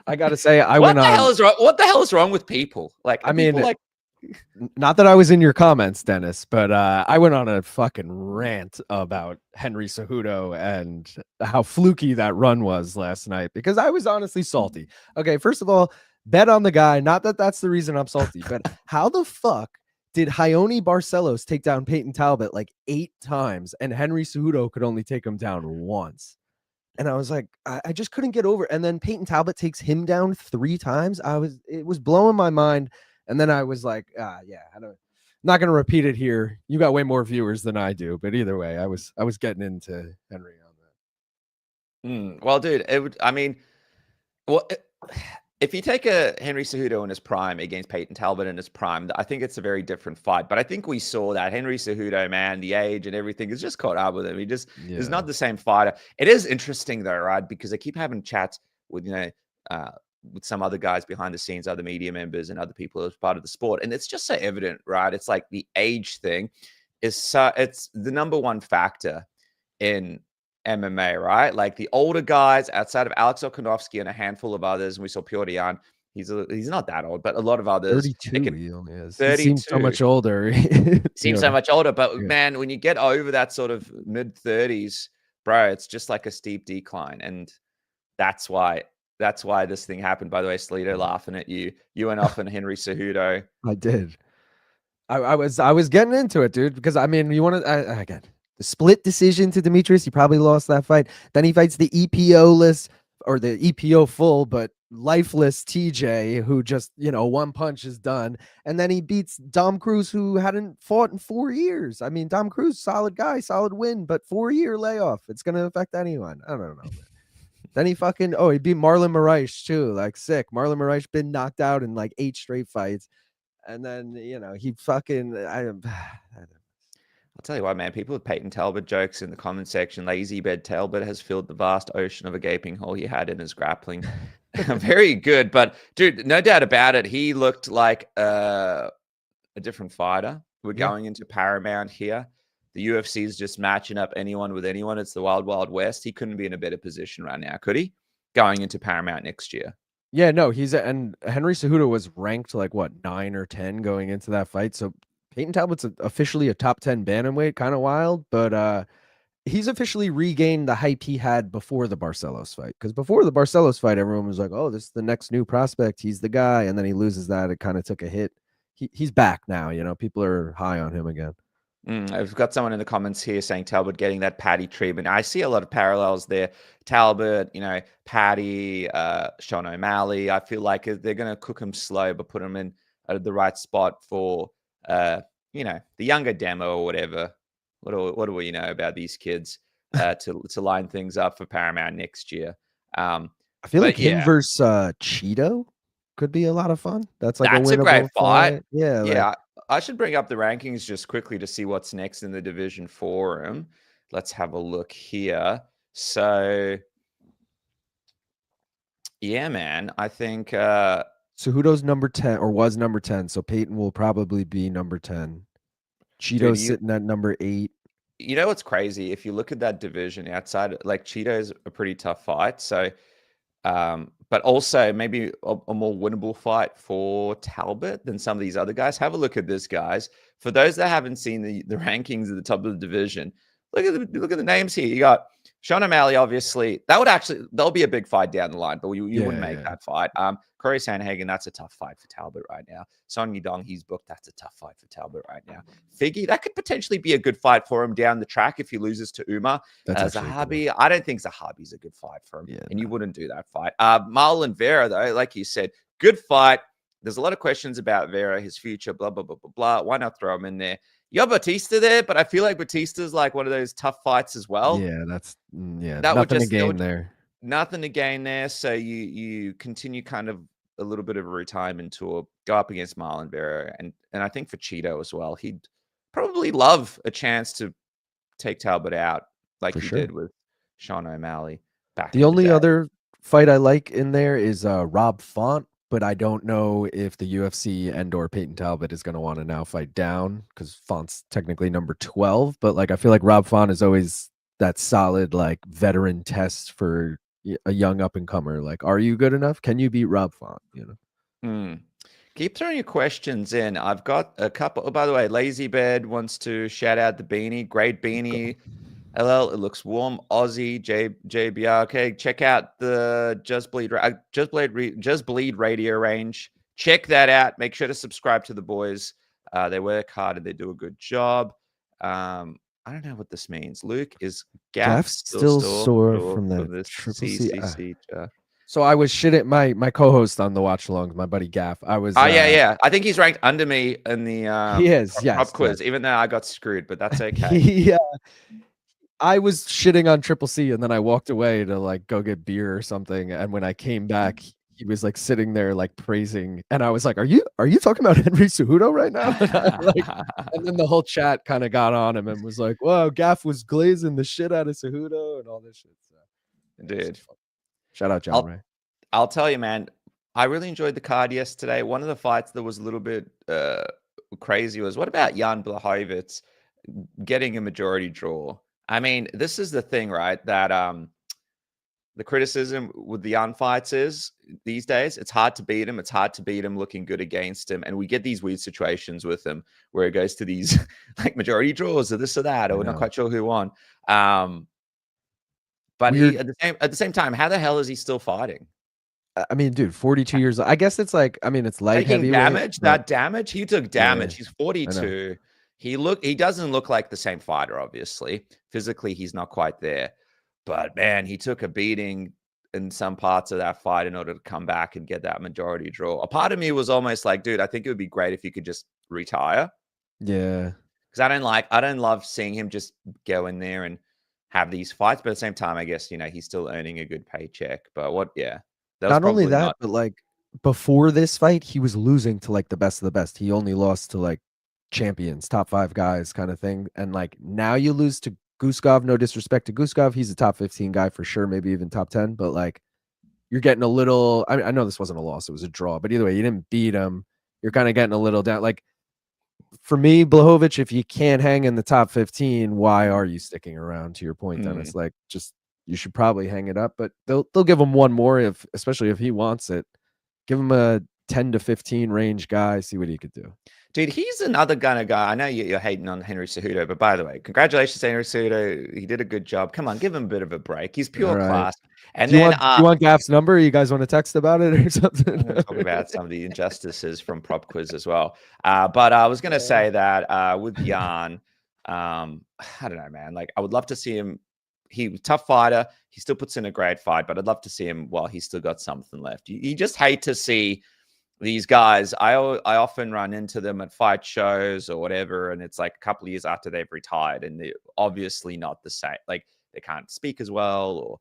I gotta say, what the hell is wrong with people? Like, I mean, like, not that I was in your comments, Dennis, but I went on a fucking rant about Henry Cejudo and how fluky that run was last night because I was honestly salty. Okay, first of all, bet on the guy. Not that that's the reason I'm salty, but how the fuck did Raoni Barcelos take down Peyton Talbott like 8 times and Henry Cejudo could only take him down once? And I was like, I just couldn't get over it. And then Peyton Talbott takes him down 3 times. It was blowing my mind. And then I was like, yeah, not going to repeat it here. You got way more viewers than I do, but either way, I was getting into Henry on that. Well, dude, well, if you take a Henry Cejudo in his prime against Peyton Talbott in his prime, I think it's a very different fight. But I think we saw that Henry Cejudo, man, the age and everything is just caught up with him. He just is not the same fighter. It is interesting though, right? Because I keep having chats with with some other guys behind the scenes, other media members, and other people as part of the sport, and it's just so evident, right? It's like the age thing it's the number one factor in MMA, right? Like the older guys outside of Alex Okanovsky and a handful of others, and we saw Petr Yan. He's not that old, but a lot of others. 32 he only is. 32. He seems so much older. Seems so much older, but man, when you get over that sort of mid-30s, bro, it's just like a steep decline, and that's why this thing happened. By the way, Slido laughing at you. You went off on Henry Cejudo. I did. I was getting into it, dude, because I mean, you want to again the split decision to Demetrius. He probably lost that fight. Then he fights the EPO list or the EPO full, but lifeless TJ, who just one punch is done, and then he beats Dom Cruz, who hadn't fought in 4 years. I mean, Dom Cruz, solid guy, solid win, but 4-year layoff. It's gonna affect anyone. I don't know, man. Then he he beat Marlon Moraes too, like sick. Marlon Moraes been knocked out in like 8 straight fights. And then, he fucking, I'll tell you what, man, people with Peyton Talbott jokes in the comment section. Lazy bed Talbott has filled the vast ocean of a gaping hole he had in his grappling. Very good. But dude, no doubt about it. He looked like a different fighter. We're going into Paramount here. The UFC is just matching up anyone with anyone. It's the wild, wild west. He couldn't be in a better position right now, could he? Going into Paramount next year. Yeah, no, and Henry Cejudo was ranked like what 9 or 10 going into that fight. So Peyton Talbott's officially a top 10 bantamweight, kind of wild, but he's officially regained the hype he had before the Barcelos fight. Because before the Barcelos fight, everyone was like, "Oh, this is the next new prospect. He's the guy." And then he loses that. It kind of took a hit. He's back now. People are high on him again. I've got someone in the comments here saying Talbot getting that Paddy treatment. I see a lot of parallels there. Talbot, Paddy, Sean O'Malley. I feel like they're going to cook him slow, but put him in at the right spot for, the younger demo or whatever. What do we know about these kids to line things up for Paramount next year? I feel like him versus Cheeto could be a lot of fun. That's a great fight. Yeah. I should bring up the rankings just quickly to see what's next in the division for him. Let's have a look here. So, yeah, man, I think Cejudo's number 10 or was number 10. So Peyton will probably be number 10. Cheeto's sitting at number 8. You know what's crazy? If you look at that division outside, like Cheeto is a pretty tough fight. So, but also maybe a more winnable fight for Talbot than some of these other guys. Have a look at this, guys. For those that haven't seen the rankings at the top of the division, look at the names here. You got Sean O'Malley, obviously. That'll be a big fight down the line, but you wouldn't make that fight. Corey Sandhagen, that's a tough fight for Talbot right now. Son Yudong, he's booked. That's a tough fight for Talbot right now. Figgy, that could potentially be a good fight for him down the track if he loses to Umar. Zahabi, I don't think Zahabi's a good fight for him, and you wouldn't do that fight. Marlon Vera, though, like you said, good fight. There's a lot of questions about Vera, his future, blah, blah, blah, blah, blah. Why not throw him in there? You have Batista there, but I feel like Batista's like one of those tough fights as well. Yeah, nothing to gain there. Nothing to gain there. So you continue kind of a little bit of a retirement tour, go up against Marlon Vera. And I think for Cheeto as well, he'd probably love a chance to take Talbot out like he did with Sean O'Malley back. The only other fight I like in there is Rob Font, but I don't know if the UFC and or Peyton Talbot is going to want to now fight down because Font's technically number 12. But like I feel like Rob Font is always that solid like veteran test for a young up and comer. Like, are you good enough? Can you beat Rob Font? Keep throwing your questions in. I've got a couple. Oh, by the way, Lazy Bed wants to shout out the beanie. Great beanie. LL, it looks warm. Aussie, JBR. Okay, check out the Just Bleed radio range. Check that out. Make sure to subscribe to the boys. They work hard and they do a good job. I don't know what this means. Luke, is Gaff still sore from the triple C? So I was shitting my co-host on the watch along, my buddy Gaff. I was Oh yeah. I think he's ranked under me in the he is, prop yes, quiz, even though I got screwed, but that's okay. he I was shitting on Triple C, and then I walked away to like go get beer or something. And when I came back, he was like sitting there like praising, and I was like, are you talking about Henry Cejudo right now?" And then the whole chat kind of got on him and was like, "Wow, Gaff was glazing the shit out of Cejudo and all this shit." So, Dude, shout out John I'll Ray. I'll tell you, man. I really enjoyed the card yesterday. One of the fights that was a little bit crazy was, what about Jan Blachowicz getting a majority draw? I mean, this is the thing, right? That the criticism with the Jan fights is these days it's hard to beat him. It's hard to beat him looking good against him, and we get these weird situations with him where it goes to these like majority draws or this or that, or we're not quite sure who won. But he, at the same time, how the hell is he still fighting? I mean, dude, 42 years. I guess it's like, I mean, it's light Taking heavyweight. damage, that damage. He took damage. Yeah, He's 42. He doesn't look like the same fighter, obviously. Physically, he's not quite there. But man, he took a beating in some parts of that fight in order to come back and get that majority draw. A part of me was almost like, dude, I think it would be great if you could just retire. Yeah. Because I don't love seeing him just go in there and have these fights. But at the same time, I guess, he's still earning a good paycheck. But Not only that, but like before this fight, he was losing to like the best of the best. He only lost to like champions, top 5 guys kind of thing. And like now you lose to Guskov. No disrespect to Guskov. He's a top 15 guy for sure, maybe even top 10. But like you're getting a little, I mean, I know this wasn't a loss, it was a draw. But either way, you didn't beat him. You're kind of getting a little down. Like for me, Blachowicz, if you can't hang in the top 15, why are you sticking around? To your point, Dennis, like just you should probably hang it up. But they'll give him one more especially if he wants it. Give him a 10 to 15 range guy. See what he could do. Dude, he's another kind of guy. I know you're hating on Henry Cejudo, but by the way, congratulations to Henry Cejudo. He did a good job. Come on, give him a bit of a break. He's pure class. And do you want Gaff's number? You guys want to text about it or something? I'm going to talk about some of the injustices from prop quiz as well. But I was going to say that with Jan, I don't know, man. Like, I would love to see him. He was a tough fighter. He still puts in a great fight, but I'd love to see him while he's still got something left. You just hate to see these guys. I often run into them at fight shows or whatever, and it's like a couple of years after they've retired, and they're obviously not the same. Like, they can't speak as well, or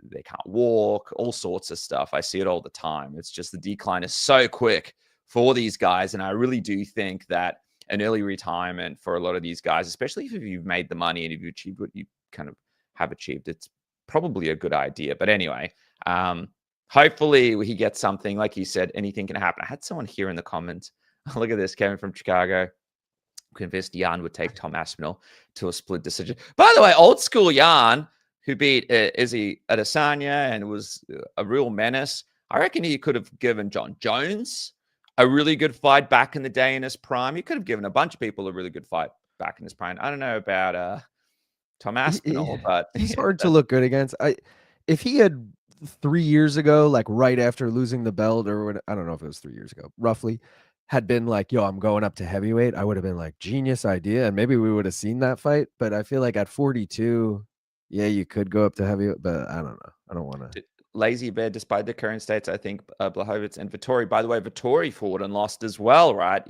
they can't walk, all sorts of stuff. I see it all the time. It's just the decline is so quick for these guys, and I really do think that an early retirement for a lot of these guys, especially if you've made the money and if you achieved what you kind of have achieved, it's probably a good idea. But anyway, hopefully he gets something. Like you said, anything can happen. I had someone here in the comments. Look at this, Kevin from Chicago. Convinced Jan would take Tom Aspinall to a split decision. By the way, old school Jan, who beat Izzy Adesanya and was a real menace. I reckon he could have given John Jones a really good fight back in the day in his prime. He could have given a bunch of people a really good fight back in his prime. I don't know about Tom Aspinall, but he's hard to look good against. If he had 3 years ago, like right after losing the belt, or I don't know if it was 3 years ago, roughly, had been like, yo, I'm going up to heavyweight, I would have been like, genius idea. And maybe we would have seen that fight. But I feel like at 42, yeah, you could go up to heavyweight, but I don't know. I don't want to. Lazy bear, despite the current states, I think Blachowicz and Vettori, by the way, Vettori fought and lost as well, right?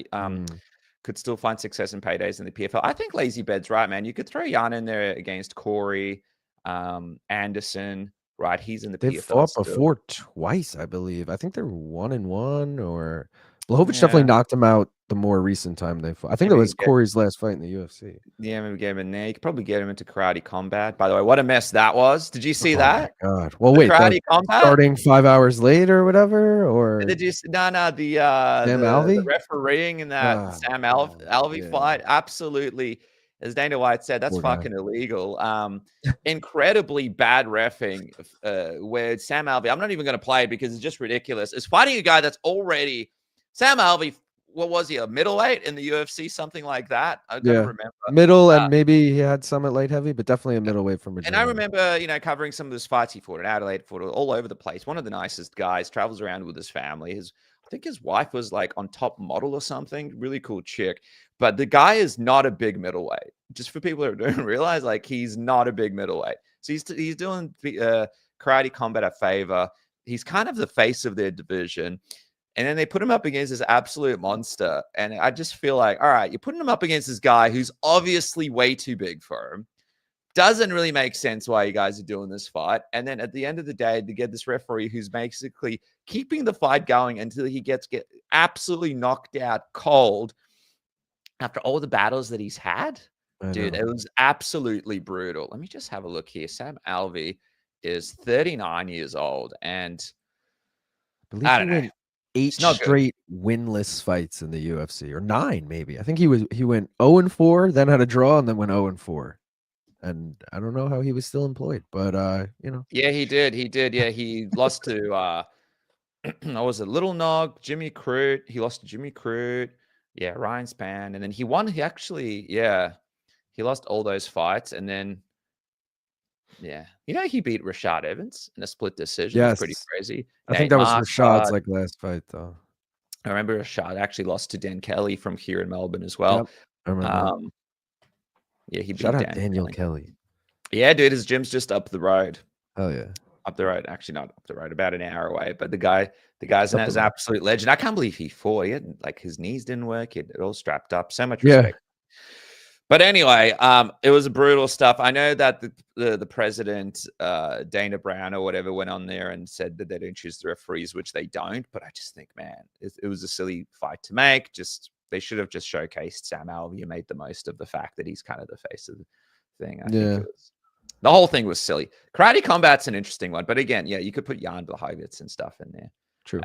Could still find success in paydays in the PFL. I think Lazy Bed's right, man. You could throw Jan in there against Corey, Anderson, right? He's in the They've PFL fought still. before twice, I believe. I think they're 1-1, or Blachowicz definitely knocked him out the more recent time they fought. I think it was Corey's last fight in the UFC. Yeah, maybe get him in there. You could probably get him into karate combat. By the way, what a mess that was. Did you see that? Oh my God. Well, wait, karate combat starting 5 hours later or whatever, or did you see, the refereeing in that Sam Alvey fight? Absolutely. As Dana White said, that's fucking illegal. Incredibly bad reffing where Sam Alvey, I'm not even going to play it because it's just ridiculous, is fighting a guy that's already Sam Alvey. What was he, a middleweight in the UFC, something like that? I don't remember. Middle, and maybe he had some at light heavy, but definitely a middleweight from Virginia. And I remember, covering some of those fights he fought in Adelaide, fought all over the place. One of the nicest guys, travels around with his family. I think his wife was like on Top Model or something. Really cool chick. But the guy is not a big middleweight. Just for people who don't realize, like, he's not a big middleweight. So he's doing karate combat a favor. he's kind of the face of their division. And then they put him up against this absolute monster. And I just feel like, all right, you're putting him up against this guy who's obviously way too big for him. Doesn't really make sense why you guys are doing this fight. And then at the end of the day, to get this referee who's basically keeping the fight going until he gets absolutely knocked out cold after all the battles that he's had. Dude, it was absolutely brutal. Let me just have a look here. Sam Alvey is 39 years old. And I don't know. 8 straight winless fights in the UFC, or 9 maybe. I think he went 0-4, then had a draw, and then went 0-4. And I don't know how he was still employed, but you know. Yeah, he did. Yeah, he lost to I was a Little Nog, Jimmy Crute. He lost to Jimmy Crute. Yeah, Ryan Spann, and then he won. He lost all those fights, and then he beat Rashad Evans in a split decision. Yes. It's pretty crazy. I think that was Rashad's last fight, though. I remember Rashad actually lost to Dan Kelly from here in Melbourne as well. Yep, I remember. Yeah, he beat Shout out Daniel Kelly. Yeah, dude, his gym's just up the road. Oh yeah, up the road. Actually, not up the road, about an hour away. But the guy's an absolute legend. I can't believe he fought. He had, his knees didn't work. He had it all strapped up. So much respect. But anyway, it was brutal stuff. I know that the president, Dana Brown or whatever, went on there and said that they don't choose the referees, which they don't. But I just think, man, it was a silly fight to make. They should have just showcased Sam Alvey and made the most of the fact that he's kind of the face of the thing. I think the whole thing was silly. Karate Combat's an interesting one. But again, yeah, you could put Jan Blachowicz and stuff in there. True.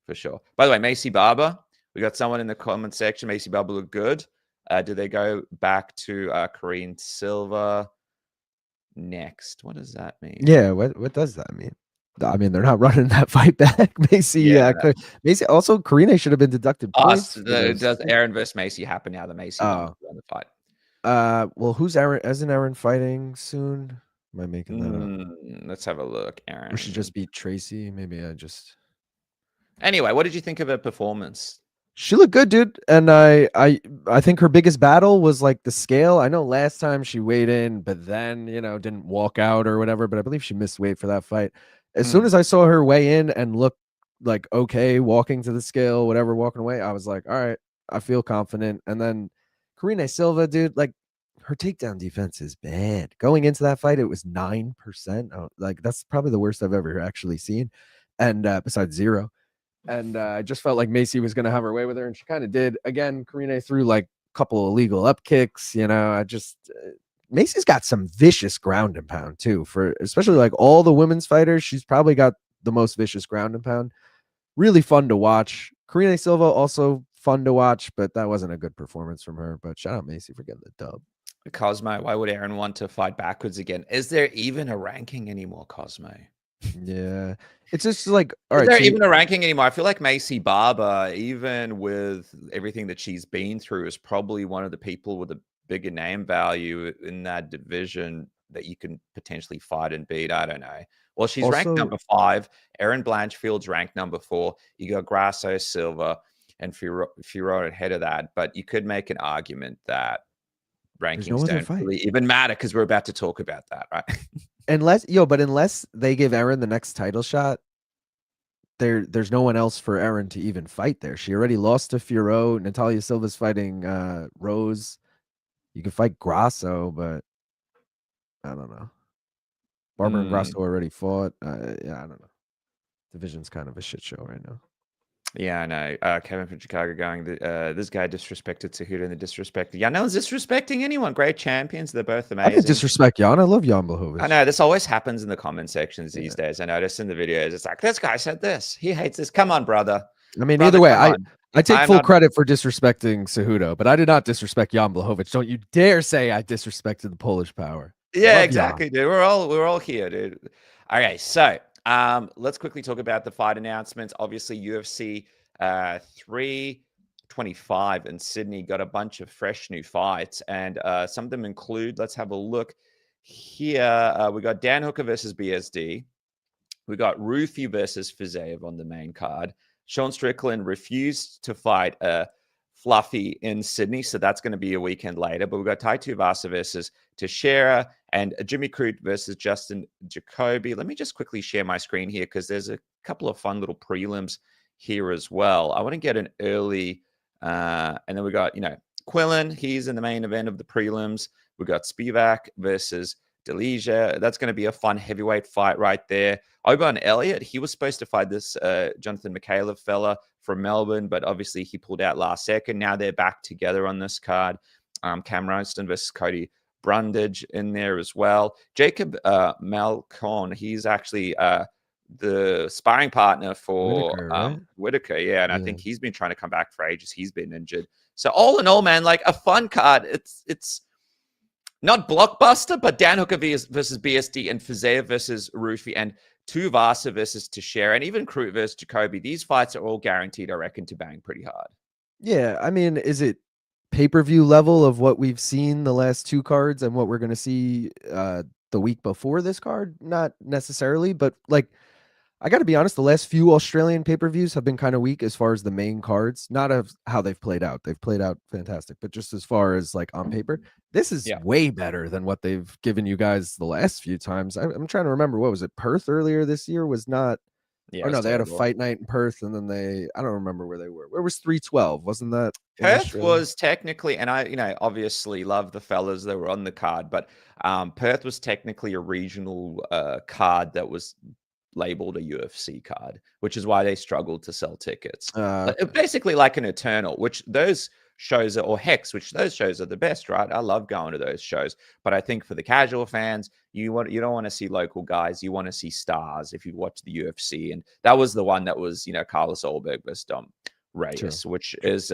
For sure. By the way, Macy Barber, we got someone in the comment section. Macy Barber looked good. Do they go back to Kareem Silva next? What does that mean? Yeah, what does that mean? I mean, they're not running that fight back. Macy, Macy. Also, Karine should have been deducted points. Does Aaron versus Macy happen now? The Macy won the fight. Well, who's Aaron? Isn't Aaron fighting soon? Am I making that up? Let's have a look. Aaron. Or should just beat Tracy. Maybe I just. Anyway, what did you think of her performance? She looked good, dude. And I think her biggest battle was the scale. I know last time she weighed in, but then, didn't walk out or whatever, but I believe she missed weight for that fight. As soon as I saw her weigh in and look okay, walking to the scale, whatever, walking away, I was like, all right, I feel confident. And then Karine Silva, dude, her takedown defense is bad. Going into that fight, it was 9%. That's probably the worst I've ever actually seen. And besides 0. And I just felt like Macy was going to have her way with her, and she kind of did. Again, Karine threw a couple illegal up kicks. Macy's got some vicious ground and pound too. For especially all the women's fighters, she's probably got the most vicious ground and pound. Really fun to watch. Karine Silva also fun to watch, but that wasn't a good performance from her. But shout out Macy for getting the dub. Cosmo, why would Aaron want to fight backwards again? Is there even a ranking anymore, Cosmo? Yeah, it's just all right. Is there even a ranking anymore? I feel like Macy Barber, even with everything that she's been through, is probably one of the people with a bigger name value in that division that you can potentially fight and beat. I don't know. Well, she's ranked number 5. Erin Blanchfield's ranked number 4. You got Grasso, Silva, and Furo ahead of that. But you could make an argument that rankings don't really even matter because we're about to talk about that, right? Unless they give Erin the next title shot, there's no one else for Erin to even fight there. She already lost to Furo. Natalia Silva's fighting Rose. You can fight Grasso, but I don't know. Barber and Grasso already fought. I don't know. Division's kind of a shit show right now. Yeah, I know. Kevin from Chicago going, this guy disrespected Cejudo and the disrespected. Yeah, no one's disrespecting anyone. Great champions. They're both amazing. I can disrespect Jan. I love Jan Blachowicz. I know. This always happens in the comment sections these days. I notice in the videos, it's this guy said this. He hates this. Come on, brother. I mean, either way, I take full credit for disrespecting Cejudo, but I did not disrespect Jan Blachowicz. Don't you dare say I disrespected the Polish power. Yeah, exactly, dude. We're all here, dude. Okay, so let's quickly talk about the fight announcements. Obviously, UFC 325 in Sydney got a bunch of fresh new fights, and some of them include, let's have a look here. We got Dan Hooker versus BSD. We got Rufi versus Fizaev on the main card. Sean Strickland refused to fight a fluffy in Sydney, so that's going to be a weekend later. But we've got Tai Tuivasa versus Teixeira and Jimmy Crute versus Justin Jacoby. Let me just quickly share my screen here because there's a couple of fun little prelims here as well. I want to get an early, and then we got, Quillen. He's in the main event of the prelims. We've got Spivak versus Delija. That's going to be a fun heavyweight fight right there. Oban Elliott, he was supposed to fight this Jonathan Mikhailov fella from Melbourne, but obviously he pulled out last second. Now they're back together on this card. Cam Ronston versus Cody Brundage in there as well. Jacob Malcon, he's actually the sparring partner for Whitaker, yeah. And I think he's been trying to come back for ages. He's been injured. So all in all, man, like a fun card. It's not blockbuster, but Dan Hooker versus BSD and Fiziev versus Rufi and Tuivasa versus Teixeira and even Crute versus Jacoby. These fights are all guaranteed, I reckon, to bang pretty hard. Yeah, I mean, is it pay-per-view level of what we've seen the last two cards and what we're going to see the week before this card? Not necessarily, but like, I got to be honest, the last few Australian pay-per-views have been kind of weak as far as the main cards, not of how they've played out. They've played out fantastic, but just as far as like on paper, this is way better than what they've given you guys the last few times. I'm trying to remember, what was it? Perth earlier this year was not. Yeah, no, they had a fight night in Perth, and then I don't remember where they were. Where was 312? Wasn't that Perth was technically, and I, obviously love the fellas that were on the card, but Perth was technically a regional card that was labeled a UFC card, which is why they struggled to sell tickets. Basically like an Eternal, which those shows are, or Hex, which those shows are the best, right? I love going to those shows, but I think for the casual fans, you don't want to see local guys, you want to see stars if you watch the UFC. And that was the one that was, Carlos Ulberg versus Dom Reyes, which is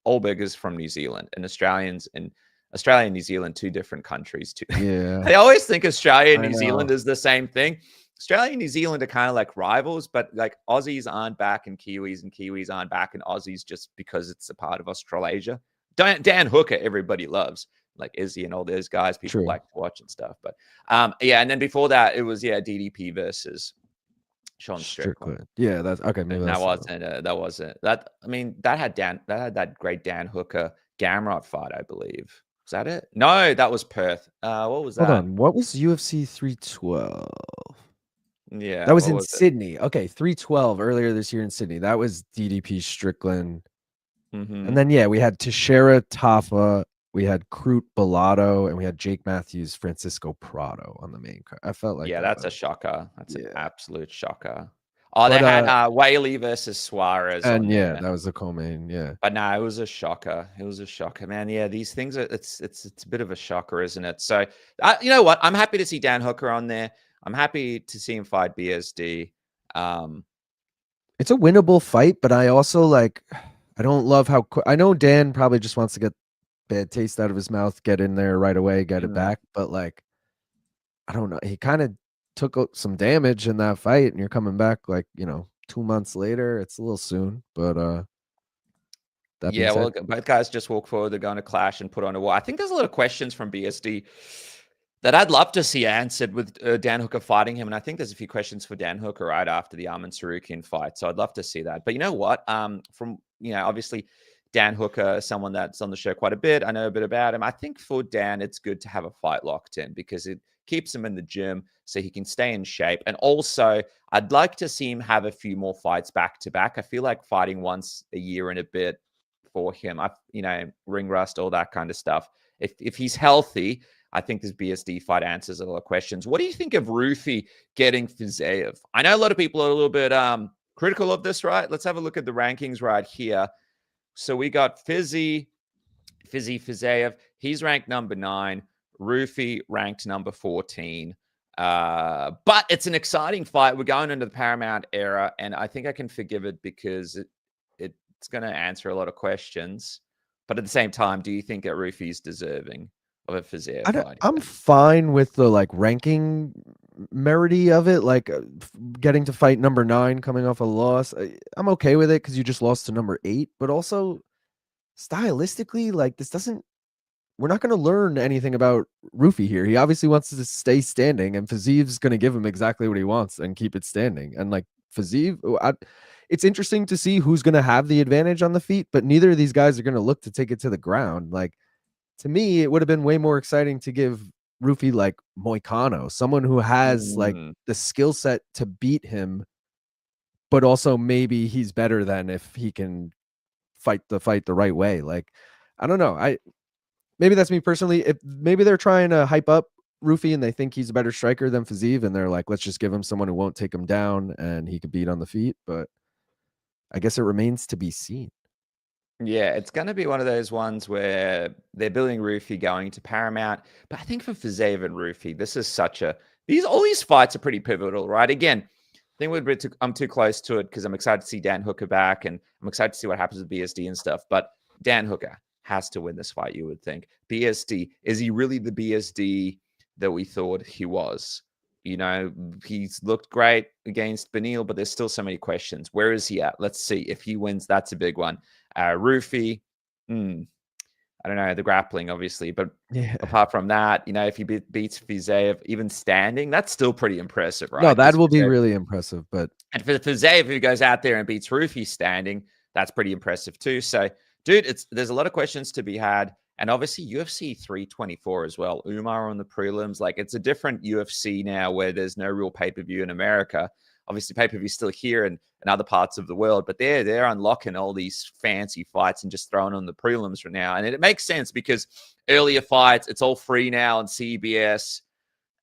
Ulberg is from New Zealand, and Australia and New Zealand, two different countries too. Yeah. I always think Australia and New Zealand is the same thing. Australia and New Zealand are kind of like rivals, but like Aussies aren't back and Kiwis aren't back and Aussies just because it's a part of Australasia. Dan Hooker, everybody loves, like Izzy and all those guys people like to watch and stuff. But and then before that, it was DDP versus Sean Strickland. Yeah, that's okay. Maybe that wasn't. I mean, that had that great Dan Hooker Gamrot fight, I believe. Was that it? No, that was Perth. What was that? Hold on. What was UFC 312? Yeah, that was in Sydney. Okay, 312 earlier this year in Sydney. That was DDP Strickland. And then we had Teixeira Tafa, we had Crute Bellato, and we had Jake Matthews, Francisco Prado on the main card. I felt like that's a shocker. That's an absolute shocker. Oh, they had Whaley versus Suarez. And that was the co-main. Yeah, but no, it was a shocker. It was a shocker, man. Yeah, these things are it's a bit of a shocker, isn't it? So, you know what? I'm happy to see Dan Hooker on there. I'm happy to see him fight BSD. It's a winnable fight, but I also I don't love how I know Dan probably just wants to get bad taste out of his mouth, get in there right away, get it back. But I don't know. He kind of took some damage in that fight, and you're coming back 2 months later. It's a little soon, but both guys just walk forward. They're going to clash and put on a war. I think there's a lot of questions from BSD that I'd love to see answered with Dan Hooker fighting him. And I think there's a few questions for Dan Hooker right after the Arman Tsarukyan fight. So I'd love to see that. But you know what? Obviously Dan Hooker, someone that's on the show quite a bit. I know a bit about him. I think for Dan, it's good to have a fight locked in because it keeps him in the gym so he can stay in shape. And also, I'd like to see him have a few more fights back to back. I feel like fighting once a year and a bit for him, ring rust, all that kind of stuff. If he's healthy, I think this BSD fight answers a lot of questions. What do you think of Rufi getting Fiziev? I know a lot of people are a little bit critical of this, right? Let's have a look at the rankings right here. So we got Fiziev. He's ranked number 9. Rufi ranked number 14. But it's an exciting fight. We're going into the Paramount era, and I think I can forgive it because it's going to answer a lot of questions. But at the same time, do you think that Rufi's deserving of a Fiziev fight? I'm fine with the ranking merity of it, getting to fight number 9 coming off a loss. I'm okay with it because you just lost to number 8, but also stylistically, this doesn't. We're not going to learn anything about Rufi here. He obviously wants to stay standing, and Fiziev's going to give him exactly what he wants and keep it standing. And Fiziev, it's interesting to see who's going to have the advantage on the feet, but neither of these guys are going to look to take it to the ground. Like, to me, it would have been way more exciting to give Rufy like Moicano, someone who has like Mm. the skill set to beat him, but also maybe he's better than if he can fight the right way. Like, I don't know. Maybe that's me personally. If maybe they're trying to hype up Rufy and they think he's a better striker than Fiziev, and they're like, let's just give him someone who won't take him down and he could beat on the feet. But I guess it remains to be seen. Yeah, it's going to be one of those ones where they're building Rufy going to Paramount. But I think for Fiziev and Rufy, this is such a all these fights are pretty pivotal, right? Again, I think I'm too close to it because I'm excited to see Dan Hooker back, and I'm excited to see what happens with BSD and stuff. But Dan Hooker has to win this fight, you would think. BSD, is he really the BSD that we thought he was? You know, he's looked great against Beneil, but there's still so many questions. Where is he at? Let's see. If he wins, that's a big one. Rufy, I don't know, the grappling, obviously. But Yeah. apart from that, you know, if he beats Fiziev, even standing, that's still pretty impressive, right? No, that 'Cause will be Fiziev, really impressive. But and for Fiziev, who goes out there and beats Rufy standing, that's pretty impressive too. So, dude, there's a lot of questions to be had. And obviously, UFC 324 as well. Umar on the prelims. Like, it's a different UFC now where there's no real pay-per-view in America. Obviously, pay-per-view still here and in other parts of the world, but they're unlocking all these fancy fights and just throwing on the prelims for now. And it makes sense because earlier fights, it's all free now on CBS.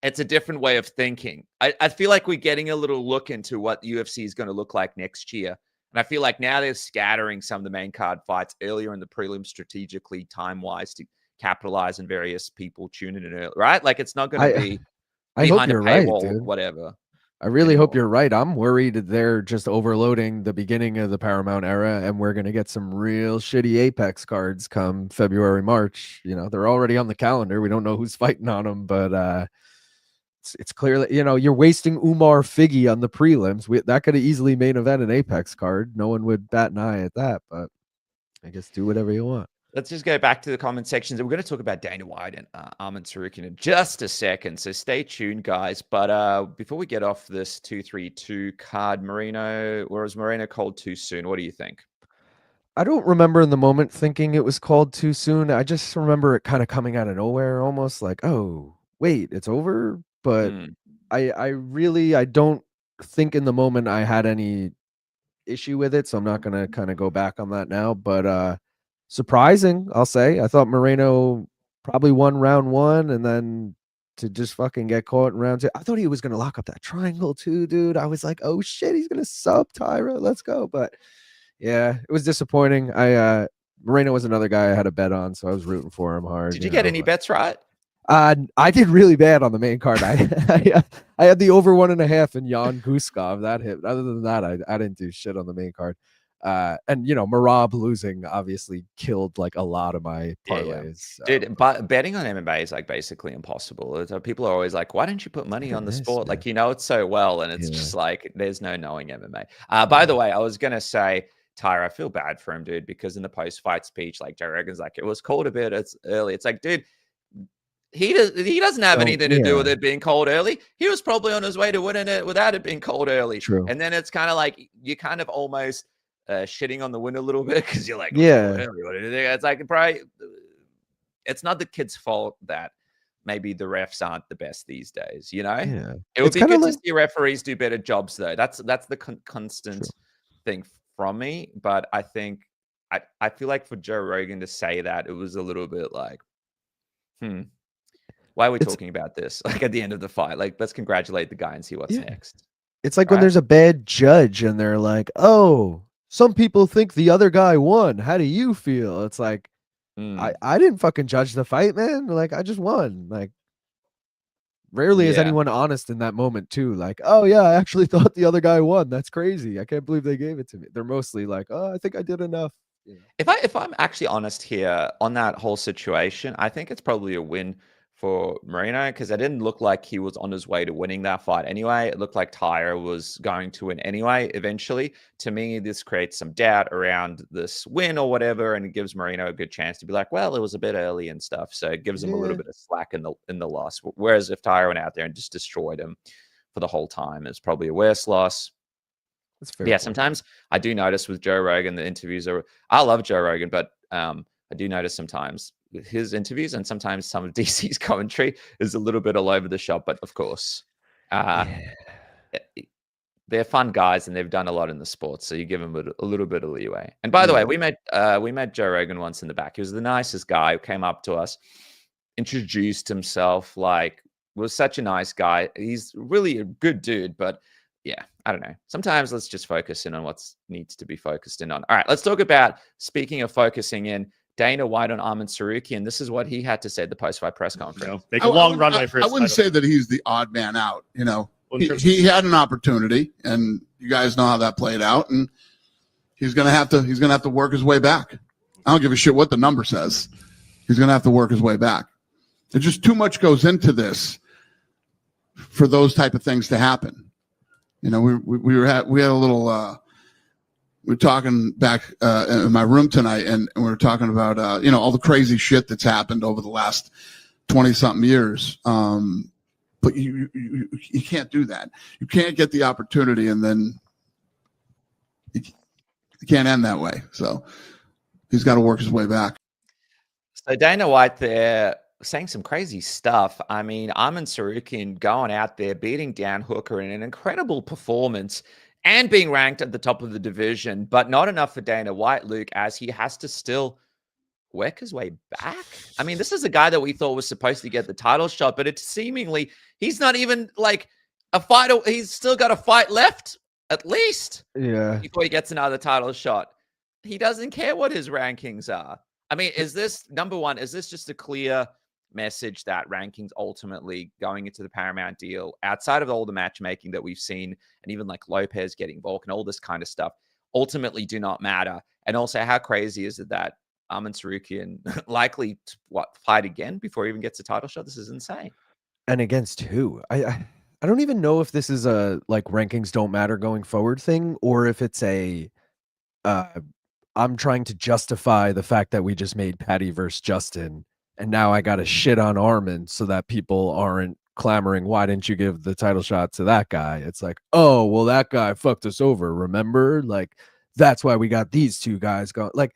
It's a different way of thinking. I feel like we're getting a little look into what UFC is going to look like next year. And I feel like now they're scattering some of the main card fights earlier in the prelim strategically, time-wise, to capitalize on various people tuning in early, right? Like, it's not going to be I hope behind a you're right, paywall, dude. whatever, I really hope anymore. you're right. I'm worried they're just overloading the beginning of the Paramount era and we're going to get some real shitty Apex cards come February, March. You know, they're already on the calendar. We don't know who's fighting on them, but it's clear that, you know, you're wasting Umar Figgy on the prelims. That could have easily main event an Apex card. No one would bat an eye at that, but I guess do whatever you want. Let's just go back to the comment sections. We're going to talk about Dana White and Arman Tsarukyan in just a second. So stay tuned, guys. But before we get off this 232 card, Moreno, or was Moreno called too soon? What do you think? I don't remember in the moment thinking it was called too soon. I just remember it kind of coming out of nowhere, almost like, oh, wait, it's over. But I don't think in the moment I had any issue with it, so I'm not gonna kind of go back on that now. But surprising, I'll say. I thought Moreno probably won round one, and then to just fucking get caught in round two. I thought he was gonna lock up that triangle too, dude. I was like, oh shit, he's gonna sub Tyra. Let's go. But yeah, it was disappointing. Moreno was another guy I had a bet on, so I was rooting for him hard. Did you get any bets right? I did really bad on the main card. I had the over 1.5 in Jan Guskov. That hit. Other than that, I didn't do shit on the main card. And you know, Merab losing obviously killed like a lot of my parlays. Yeah. Dude, but betting on MMA is like basically impossible. People are always like, why don't you put money on the sport? Man. Like, you know it so well, and it's just like there's no knowing MMA. By the way, I was gonna say, Tyra, I feel bad for him, dude, because in the post-fight speech, like Joe Rogan's like, it was called a bit early. It's like, dude, he doesn't have anything to do with it being called early. He was probably on his way to winning it without it being called early. True. And then it's kind of like you kind of almost shitting on the win a little bit because you're like, it's like probably it's not the kid's fault that maybe the refs aren't the best these days. You know, it would be good to see referees do better jobs though. That's the constant thing from me. But I think I feel like for Joe Rogan to say that, it was a little bit like, why are we talking about this? Like at the end of the fight, like let's congratulate the guy and see what's next. It's like when there's a bad judge and they're like, oh, some people think the other guy won. How do you feel? It's like, I didn't fucking judge the fight, man. Like, I just won. Like, rarely is anyone honest in that moment, too. Like, oh, yeah, I actually thought the other guy won. That's crazy. I can't believe they gave it to me. They're mostly like, oh, I think I did enough. You know? If I'm actually honest here on that whole situation, I think it's probably a win for Moreno because it didn't look like he was on his way to winning that fight anyway. It looked like Tyra was going to win anyway eventually. To me, this creates some doubt around this win or whatever, and it gives Moreno a good chance to be like, well, it was a bit early and stuff. So it gives him a little bit of slack in the loss. Whereas if Tyra went out there and just destroyed him for the whole time, it's probably a worse loss. That's fair. Yeah, Point. sometimes I do notice with Joe Rogan, the interviews are. I love Joe Rogan, but I do notice sometimes with his interviews and sometimes some of DC's commentary is a little bit all over the shop. But of course, Yeah. they're fun guys and they've done a lot in the sport, so you give them a little bit of leeway. And by the way, we met Joe Rogan once in the back. He was the nicest guy who came up to us, introduced himself, like was such a nice guy. He's really a good dude, but yeah, I don't know. Sometimes let's just focus in on what needs to be focused in on. All right, let's talk about, speaking of focusing in, Dana White on Arman Tsarukyan. This is what he had to say at the post-fight press conference. Make a long runway for his I wouldn't say that he's the odd man out. He had an opportunity, and you guys know how that played out, and he's gonna have to work his way back. I don't give a shit what the number says. He's gonna have to work his way back. There's just too much goes into this for those type of things to happen. We had a little we were talking back in my room tonight, and we were talking about all the crazy shit that's happened over the last 20-something years. But you can't do that. You can't get the opportunity and then it can't end that way. So he's got to work his way back. So Dana White there saying some crazy stuff. I mean, Arman Tsarukyan going out there, beating down Hooker in an incredible performance and being ranked at the top of the division, but not enough for Dana White, Luke, as he has to still work his way back. I mean, this is a guy that we thought was supposed to get the title shot, but it's seemingly he's not even like a fighter. He's still got a fight left, at least. Yeah. Before he gets another title shot. He doesn't care what his rankings are. I mean, is this, number one, is this just a clear message that rankings ultimately going into the Paramount deal, outside of all the matchmaking that we've seen, and even like Lopez getting Volk and all this kind of stuff, ultimately do not matter? And also, how crazy is it that Arman Tsarukyan likely to, fight again before he even gets a title shot? This is insane. And against who? I don't even know if this is a like rankings don't matter going forward thing, or if it's a I'm trying to justify the fact that we just made Patty versus Justin, and now I got to shit on Arman so that people aren't clamoring, why didn't you give the title shot to that guy? It's like, oh, well, that guy fucked us over, remember? Like, that's why we got these two guys going. Like,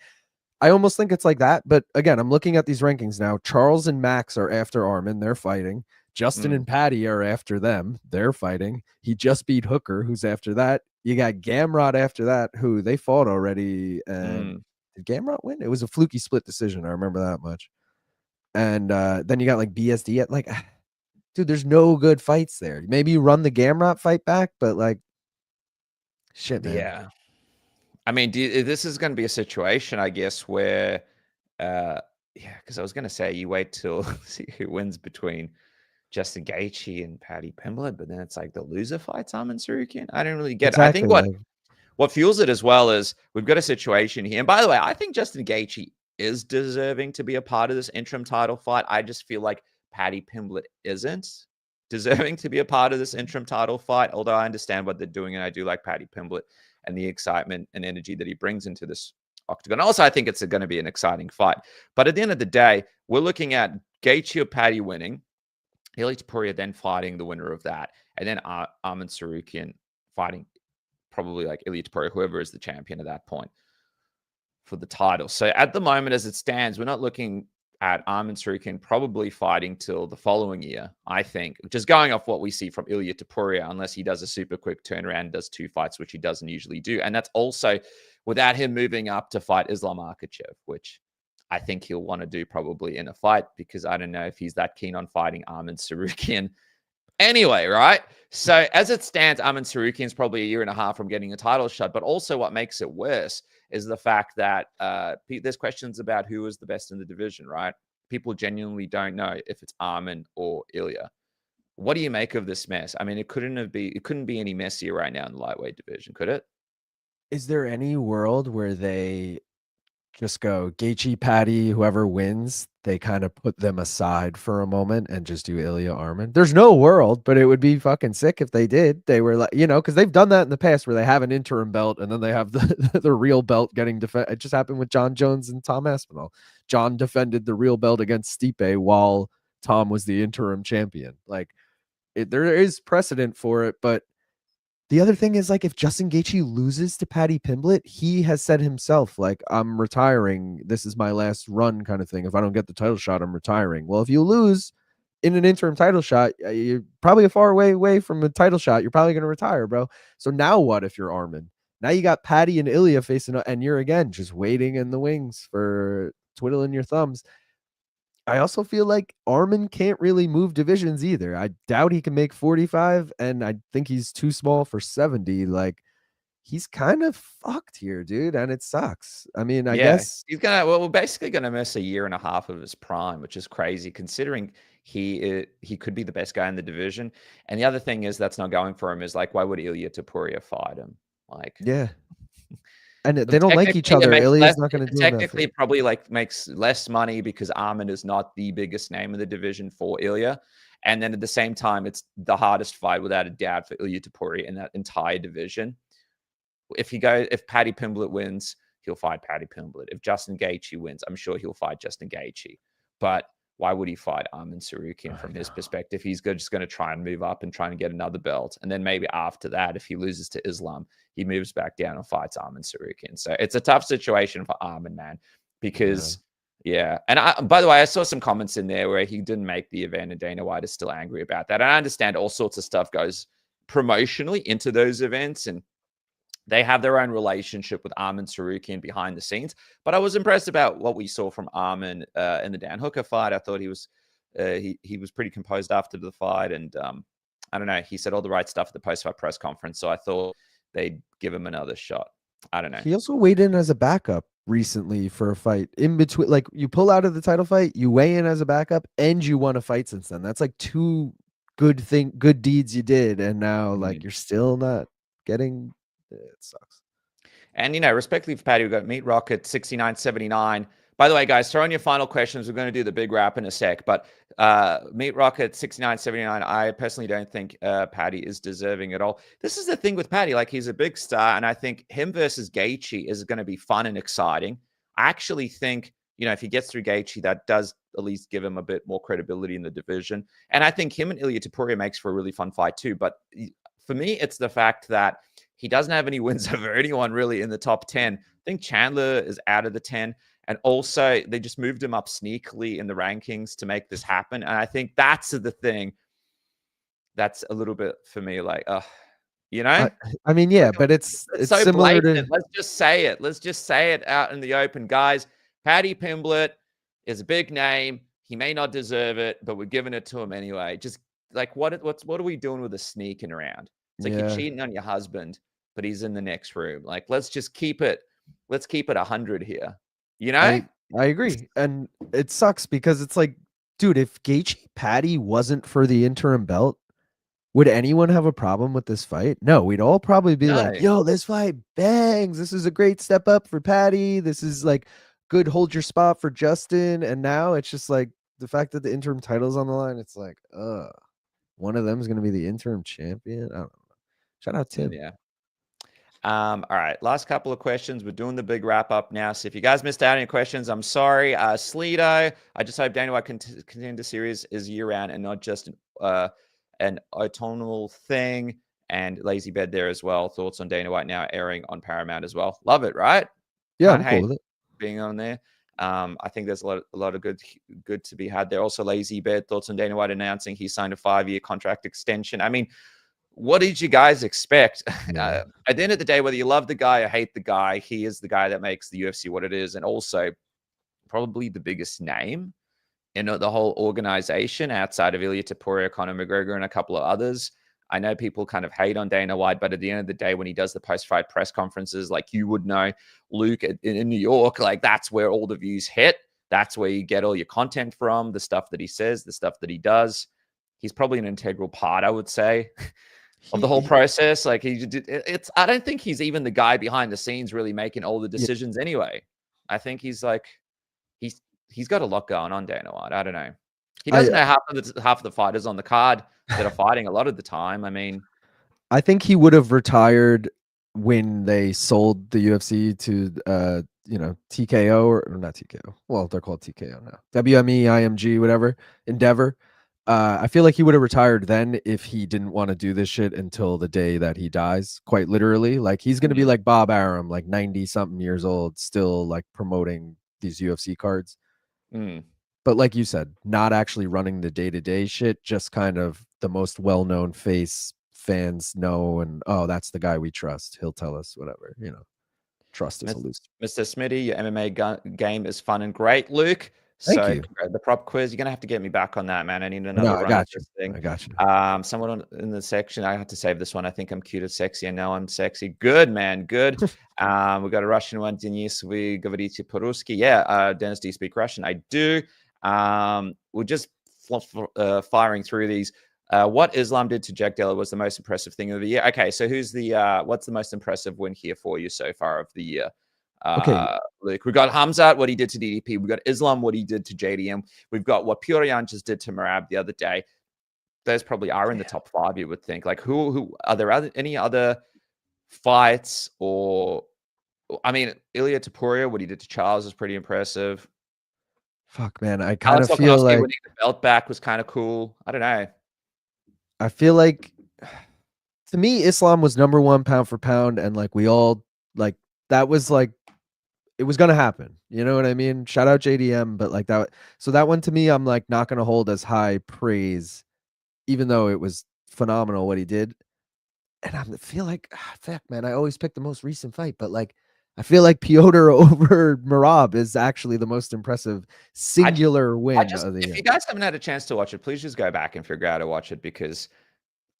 I almost think it's like that. But again, I'm looking at these rankings now. Charles and Max are after Arman. They're fighting. Justin and Patty are after them. They're fighting. He just beat Hooker, who's after that. You got Gamrot after that, who they fought already. And did Gamrot win? It was a fluky split decision. I remember that much. And then you got like BSD at like, dude, there's no good fights there. Maybe you run the Gamrot fight back, but like, shit, man. Yeah. I mean, this is going to be a situation, I guess, where, because I was going to say you wait till see who wins between Justin Gaethje and Paddy Pimblett, but then it's like the loser fights Arman Tsarukyan. I don't really get it. I think what fuels it as well is we've got a situation here. And by the way, I think Justin Gaethje is deserving to be a part of this interim title fight. I just feel like Paddy Pimblett isn't deserving to be a part of this interim title fight, although I understand what they're doing, and I do like Paddy Pimblett and the excitement and energy that he brings into this octagon. Also, I think it's going to be an exciting fight. But at the end of the day, we're looking at Gaethje or Paddy winning, Ilia Topuria then fighting the winner of that, and then Arman Tsarukyan fighting probably like Ilia Topuria, whoever is the champion at that point for the title. So at the moment, as it stands, we're not looking at Arman Tsarukyan probably fighting till the following year, I think, just going off what we see from Ilia Topuria, unless he does a super quick turnaround, does 2 fights, which he doesn't usually do. And that's also without him moving up to fight Islam Makhachev, which I think he'll want to do probably in a fight, because I don't know if he's that keen on fighting Arman Tsarukyan anyway, right? So as it stands, Arman Tsarukyan is probably a year and a half from getting a title shot. But also what makes it worse is the fact that there's questions about who is the best in the division, right? People genuinely don't know if it's Arman or Ilia. What do you make of this mess? I mean, it couldn't be any messier right now in the lightweight division, could it? Is there any world where they just go Gaethje, Patty, whoever wins, they kind of put them aside for a moment and just do Ilia Arman? There's no world, but it would be fucking sick if they did. They were like, because they've done that in the past where they have an interim belt and then they have the real belt getting defended. It just happened with John Jones and Tom Aspinall. John defended the real belt against Stipe while Tom was the interim champion. Like, there is precedent for it, but The other thing is, like, if Justin Gaethje loses to Paddy Pimblett, he has said himself, like, I'm retiring. This is my last run kind of thing. If I don't get the title shot, I'm retiring. Well, if you lose in an interim title shot, you're probably a far away from a title shot. You're probably going to retire, bro. So now what if you're Arman? Now you got Paddy and Ilya facing, and you're again just waiting in the wings for twiddling your thumbs. I also feel like Arman can't really move divisions either. I doubt he can make 45, and I think he's too small for 70. Like, he's kind of fucked here, dude, and it sucks. I mean, I guess he's gonna. Well, we're basically gonna miss a year and a half of his prime, which is crazy considering he could be the best guy in the division. And the other thing is that's not going for him is like, why would Ilya Topuria fight him? Like, yeah. And they don't like each other. Ilya's not going to do technically probably like makes less money because Arman is not the biggest name in the division for Ilya. And then at the same time, it's the hardest fight without a doubt for Ilya Topuria in that entire division. If Paddy Pimblett wins, he'll fight Paddy Pimblett. If Justin Gaethje wins, I'm sure he'll fight Justin Gaethje. But why would he fight Arman Tsarukyan from his perspective? He's just going to try and move up and try and get another belt. And then maybe after that, if he loses to Islam, he moves back down and fights Arman Tsarukyan. So it's a tough situation for Arman, man, because yeah. And by the way, I saw some comments in there where he didn't make the event and Dana White is still angry about that. And I understand all sorts of stuff goes promotionally into those events, and they have their own relationship with Arman Tsarukyan behind the scenes. But I was impressed about what we saw from Arman in the Dan Hooker fight. I thought he was pretty composed after the fight. And I don't know, he said all the right stuff at the post-fight press conference. So I thought they'd give him another shot. I don't know. He also weighed in as a backup recently for a fight in between. Like, you pull out of the title fight, you weigh in as a backup, and you won a fight since then. That's like two good deeds you did. And now like you're still not getting. It sucks. And, respectively for Paddy, we've got Meat Rocket 69.79. By the way, guys, throw in your final questions. We're going to do the big wrap in a sec. But Meat Rocket 69.79, I personally don't think Paddy is deserving at all. This is the thing with Paddy. Like, he's a big star, and I think him versus Gaethje is going to be fun and exciting. I actually think, if he gets through Gaethje, that does at least give him a bit more credibility in the division. And I think him and Ilya Topuria makes for a really fun fight too. But for me, it's the fact that he doesn't have any wins over anyone really in the top 10. I think Chandler is out of the 10. And also, they just moved him up sneakily in the rankings to make this happen. And I think that's the thing that's a little bit, for me, like, I mean, yeah, but it's so similar blatant. Let's just say it. Let's just say it out in the open, guys. Paddy Pimblett is a big name. He may not deserve it, but we're giving it to him anyway. Just like, what are we doing with the sneaking around? It's like you're cheating on your husband, but he's in the next room. Like, let's keep it 100 here. I agree. And it sucks because it's like, dude, if Gaethje Paddy wasn't for the interim belt, would anyone have a problem with this fight? No, we'd all probably be like, yo, this fight bangs. This is a great step up for Paddy. This is like good, hold your spot for Justin. And now it's just like the fact that the interim title's on the line. It's like, one of them is going to be the interim champion. I don't know. Shout out Tim. Yeah. All right. Last couple of questions. We're doing the big wrap up now. So if you guys missed out any questions, I'm sorry. Sleeto, I just hope Dana White Contender Series is year round and not just an autumnal thing. And Lazy Bed there as well. Thoughts on Dana White now airing on Paramount as well. Love it, right? Yeah, I'm cool with it. Being on there. I think there's a lot of good to be had there. Also, Lazy Bed, thoughts on Dana White announcing he signed a 5-year contract extension. I mean, what did you guys expect? At the end of the day, whether you love the guy or hate the guy, he is the guy that makes the UFC what it is, and also probably the biggest name in the whole organization outside of Ilya Topuria, Conor McGregor, and a couple of others. I know people kind of hate on Dana White, but at the end of the day, when he does the post-fight press conferences, like you would know, Luke, in New York, like that's where all the views hit. That's where you get all your content from, the stuff that he says, the stuff that he does. He's probably an integral part, I would say, of the whole process. Like I don't think he's even the guy behind the scenes really making all the decisions anyway. I think he's got a lot going on, Dana White. I don't know. He doesn't know half of the fighters on the card that are fighting a lot of the time. I mean, I think he would have retired when they sold the UFC to TKO or not TKO. Well, they're called TKO now. WME, IMG, whatever, Endeavor. I feel like he would have retired then if he didn't want to do this shit until the day that he dies, quite literally. Like, he's going to be like Bob Arum, like 90 something years old, still like promoting these UFC cards. But like you said, not actually running the day-to-day shit, just kind of the most well-known face fans know, and oh, that's the guy we trust. He'll tell us whatever, you know. Trust is elusive. Mr. Smitty, your MMA game is fun and great, Luke. Thank you. The prop quiz, you're gonna have to get me back on that, man. I need another run at this thing. I got you. Someone in the section, I had to save this one. I think I'm cute and sexy, and now I'm sexy. Good, man. Good. We got a Russian one. Denis, вы говорите по-русски? Yeah, Dennis, do you speak Russian? I do. We're just firing through these. What Islam did to Jack Della was the most impressive thing of the year. Okay, so who's the what's the most impressive win here for you so far of the year? Okay, Luke, we got Hamzat, what he did to DDP. We got Islam, what he did to JDM. We've got what Purian just did to Merab the other day. Those probably are in the top 5, you would think. Like, who are there any other fights? Or I mean, Ilya Topuria, what he did to Charles is pretty impressive. Fuck, man, I kind of Alex feel Volkanovski like winning the belt back was kind of cool. I don't know. I feel like, to me, Islam was number 1 pound for pound, and like we all like that was like it was gonna happen. You know what I mean? Shout out JDM, but like that. So that one to me, I'm like not gonna hold as high praise, even though it was phenomenal what he did. And I feel like, fuck, man, I always pick the most recent fight, but like I feel like Petr over Merab is actually the most impressive singular win of the year. If you guys haven't had a chance to watch it, please just go back and figure out how to watch it, because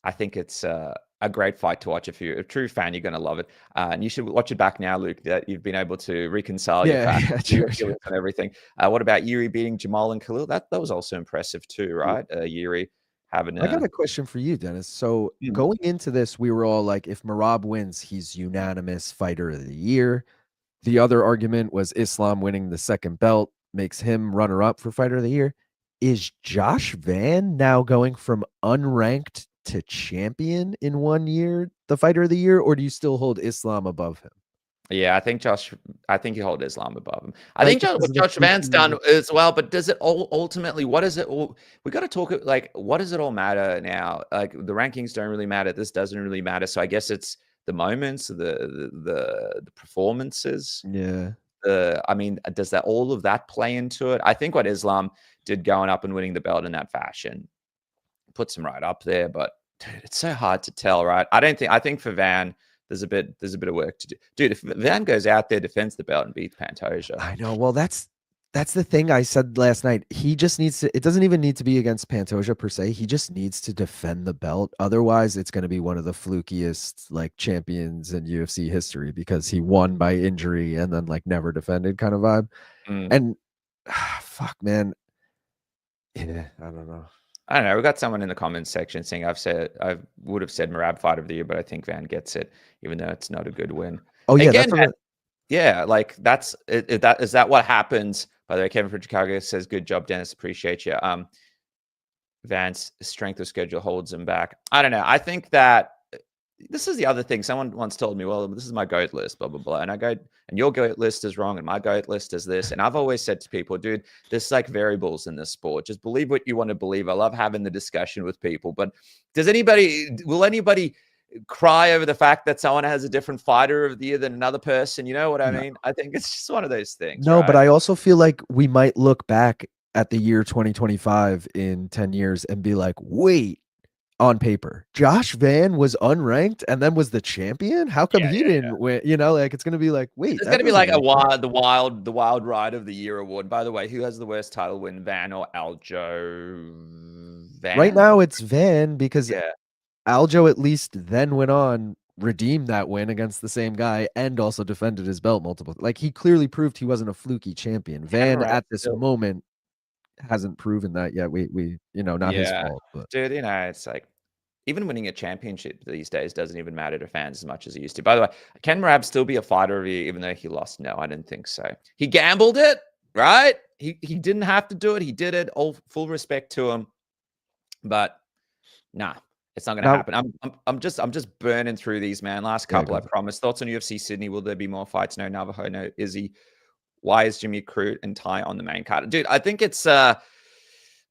I think it's a great fight to watch. If you're a true fan, you're going to love it. And you should watch it back now, Luke, that you've been able to reconcile your feelings and everything. What about Yuri beating Jamal and Khalil? That was also impressive too, right? Yuri having I got a question for you, Dennis. So going into this, we were all like, if Merab wins, he's unanimous fighter of the year. The other argument was Islam winning the second belt makes him runner-up for fighter of the year. Is Josh Van now going from unranked to champion in 1 year, the fighter of the year, or do you still hold Islam above him? Yeah, I think you hold Islam above him. I think what Josh Van's done as well, but does it ultimately, what is it all? We got to talk, like, what does it all matter now? Like, the rankings don't really matter. This doesn't really matter. So I guess it's the moments, the performances. Yeah. I mean, does that all of that play into it? I think what Islam did going up and winning the belt in that fashion puts him right up there, but dude, it's so hard to tell, right? I think for Van, there's a bit of work to do. Dude, if Van goes out there, defends the belt and beats Pantoja. I know. Well, that's the thing I said last night. He just needs to, it doesn't even need to be against Pantoja per se. He just needs to defend the belt. Otherwise, it's going to be one of the flukiest like champions in UFC history, because he won by injury and then like never defended kind of vibe. And fuck, man. Yeah, I don't know. We got someone in the comments section saying I would have said Merab fight of the year, but I think Van gets it, even though it's not a good win. Oh yeah, again, like that's it. Is that what happens? By the way, Kevin from Chicago says, "Good job, Dennis. Appreciate you." Van's strength of schedule holds him back. I don't know. I think that this is the other thing. Someone once told me, "Well, this is my GOAT list, blah blah blah," and I go, "And your GOAT list is wrong, and my GOAT list is this." And I've always said to people, "Dude, there's like variables in this sport. Just believe what you want to believe." I love having the discussion with people, but will anybody cry over the fact that someone has a different fighter of the year than another person? You know what I mean? I think it's just one of those things. No, right? but I also feel like we might look back at the year 2025 in 10 years and be like, wait, on paper, Josh Van was unranked and then was the champion. How come he didn't win? You know, like it's gonna be like, wait, it's gonna be like the wild ride of the year award. By the way, who has the worst title win, Van or Aljo? Van. Right now, it's Van, because Aljo at least then went on, redeemed that win against the same guy, and also defended his belt multiple. Like, he clearly proved he wasn't a fluky champion. Van at this moment hasn't proven that yet. We not his fault. But. Dude, it's like, even winning a championship these days doesn't even matter to fans as much as it used to. By the way, can Merab still be a fighter of the year even though he lost? No, I didn't think so. He gambled it, right? He didn't have to do it. He did it. All full respect to him. But nah, it's not going to happen. I'm just burning through these, man. Last couple, I promise. Thoughts on UFC Sydney? Will there be more fights? No Navajo, no Izzy. Why is Jimmy Crute and Ty on the main card? Dude, I think it's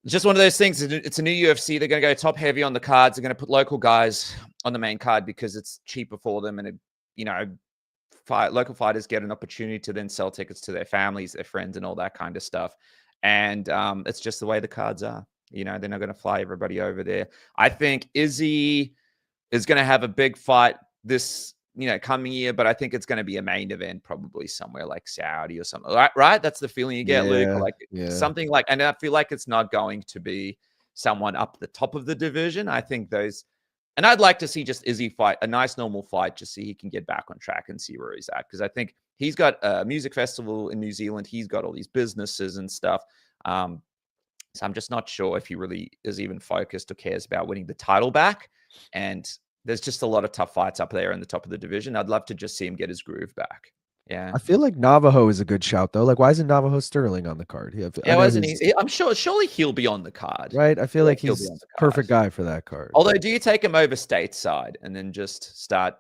just one of those things. It's a new UFC. They're going to go top heavy on the cards. They're going to put local guys on the main card because it's cheaper for them. And, local fighters get an opportunity to then sell tickets to their families, their friends, and all that kind of stuff. And it's just the way the cards are. They're not going to fly everybody over there. I think Izzy is going to have a big fight this, coming year, but I think it's going to be a main event, probably somewhere like Saudi or something. Right? That's the feeling you get, Luke. Like something like, and I feel like it's not going to be someone up the top of the division. I think and I'd like to see just Izzy fight a nice normal fight, just so he can get back on track and see where he's at. Because I think he's got a music festival in New Zealand. He's got all these businesses and stuff. So I'm just not sure if he really is even focused or cares about winning the title back. And there's just a lot of tough fights up there in the top of the division. I'd love to just see him get his groove back. Yeah. I feel like Navajo is a good shout, though. Like, why isn't Navajo Sterling on the card? I'm sure surely he'll be on the card. Right? I feel like he's the perfect guy for that card. Although, do you take him over stateside and then just start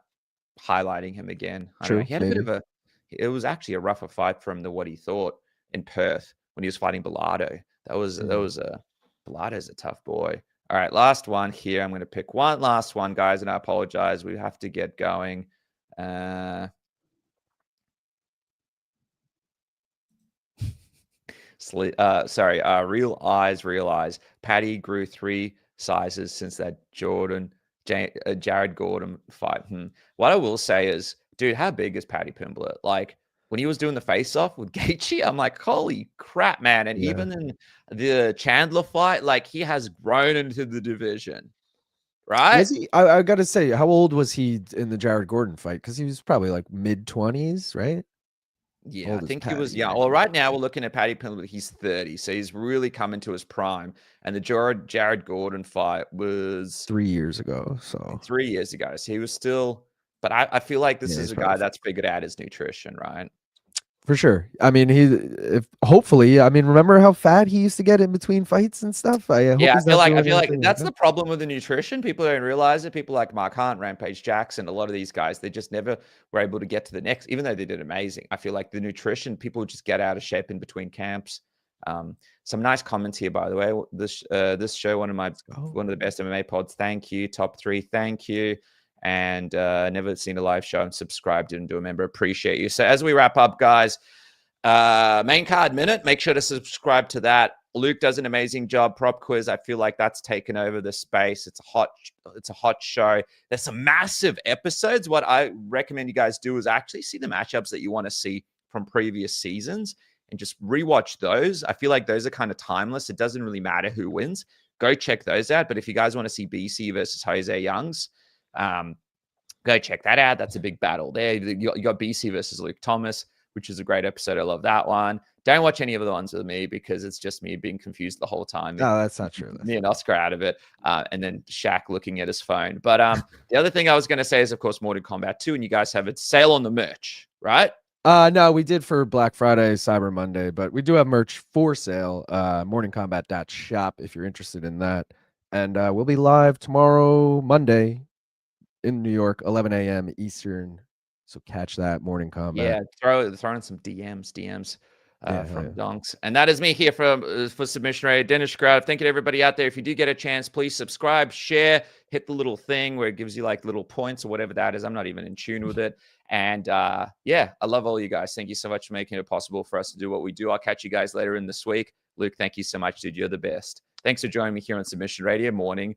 highlighting him again? True, he had it was actually a rougher fight from what he thought in Perth when he was fighting Bilardo. Bilardo's a tough boy. All right, last one here. I'm going to pick one last one, guys, and I apologize. We have to get going. Real eyes. Paddy grew 3 sizes since that Jared Gordon fight. What I will say is, dude, how big is Paddy Pimblett? Like, when he was doing the face-off with Gaethje, I'm like, holy crap, man. And even in the Chandler fight, like, he has grown into the division, right? I got to say, how old was he in the Jared Gordon fight? Because he was probably like mid-20s, right? Yeah, I think he was young. Well, right now we're looking at Paddy Pimblett. He's 30, so he's really come into his prime. And the Jared Gordon fight was 3 years ago. So 3 years ago. So he was still, but I feel like this is a guy that's figured out his nutrition, right? For sure. I mean, hopefully, remember how fat he used to get in between fights and stuff? I feel like that's the problem with the nutrition. People don't realize it. People like Mark Hunt, Rampage Jackson, a lot of these guys, they just never were able to get to the next, even though they did amazing. I feel like the nutrition, people just get out of shape in between camps. Some nice comments here, by the way. This show, one of the best MMA pods. Thank you. Top 3. Thank you. And never seen a live show and subscribed, didn't do a member. Appreciate you. So as we wrap up, guys, main card minute, make sure to subscribe to that. Luke does an amazing job. Prop quiz, I feel like that's taken over the space. It's a hot show. There's some massive episodes. What I recommend you guys do is actually see the matchups that you want to see from previous seasons and just rewatch those. I feel like those are kind of timeless. It doesn't really matter who wins. Go check those out. But if you guys want to see BC versus Jose Youngs, go check that out. That's a big battle there. You got BC versus Luke Thomas, which is a great episode. I love that one. Don't watch any of the ones with me because it's just me being confused the whole time. No, that's not true. Me and Oscar out of it. And then Shaq looking at his phone. But the other thing I was going to say is, of course, Mortal Kombat 2, and you guys have a sale on the merch, right? No, we did for Black Friday, Cyber Monday, but we do have merch for sale. Morningcombat.shop if you're interested in that. And we'll be live tomorrow, Monday, in New York, 11 a.m. Eastern. So catch that Morning Combat. Yeah, throw in some DMs from Donks. And that is me here for Submission Radio. Dennis Scrowd. Thank you to everybody out there. If you do get a chance, please subscribe, share, hit the little thing where it gives you like little points or whatever that is. I'm not even in tune with it. And I love all you guys. Thank you so much for making it possible for us to do what we do. I'll catch you guys later in this week. Luke, thank you so much, dude. You're the best. Thanks for joining me here on Submission Radio morning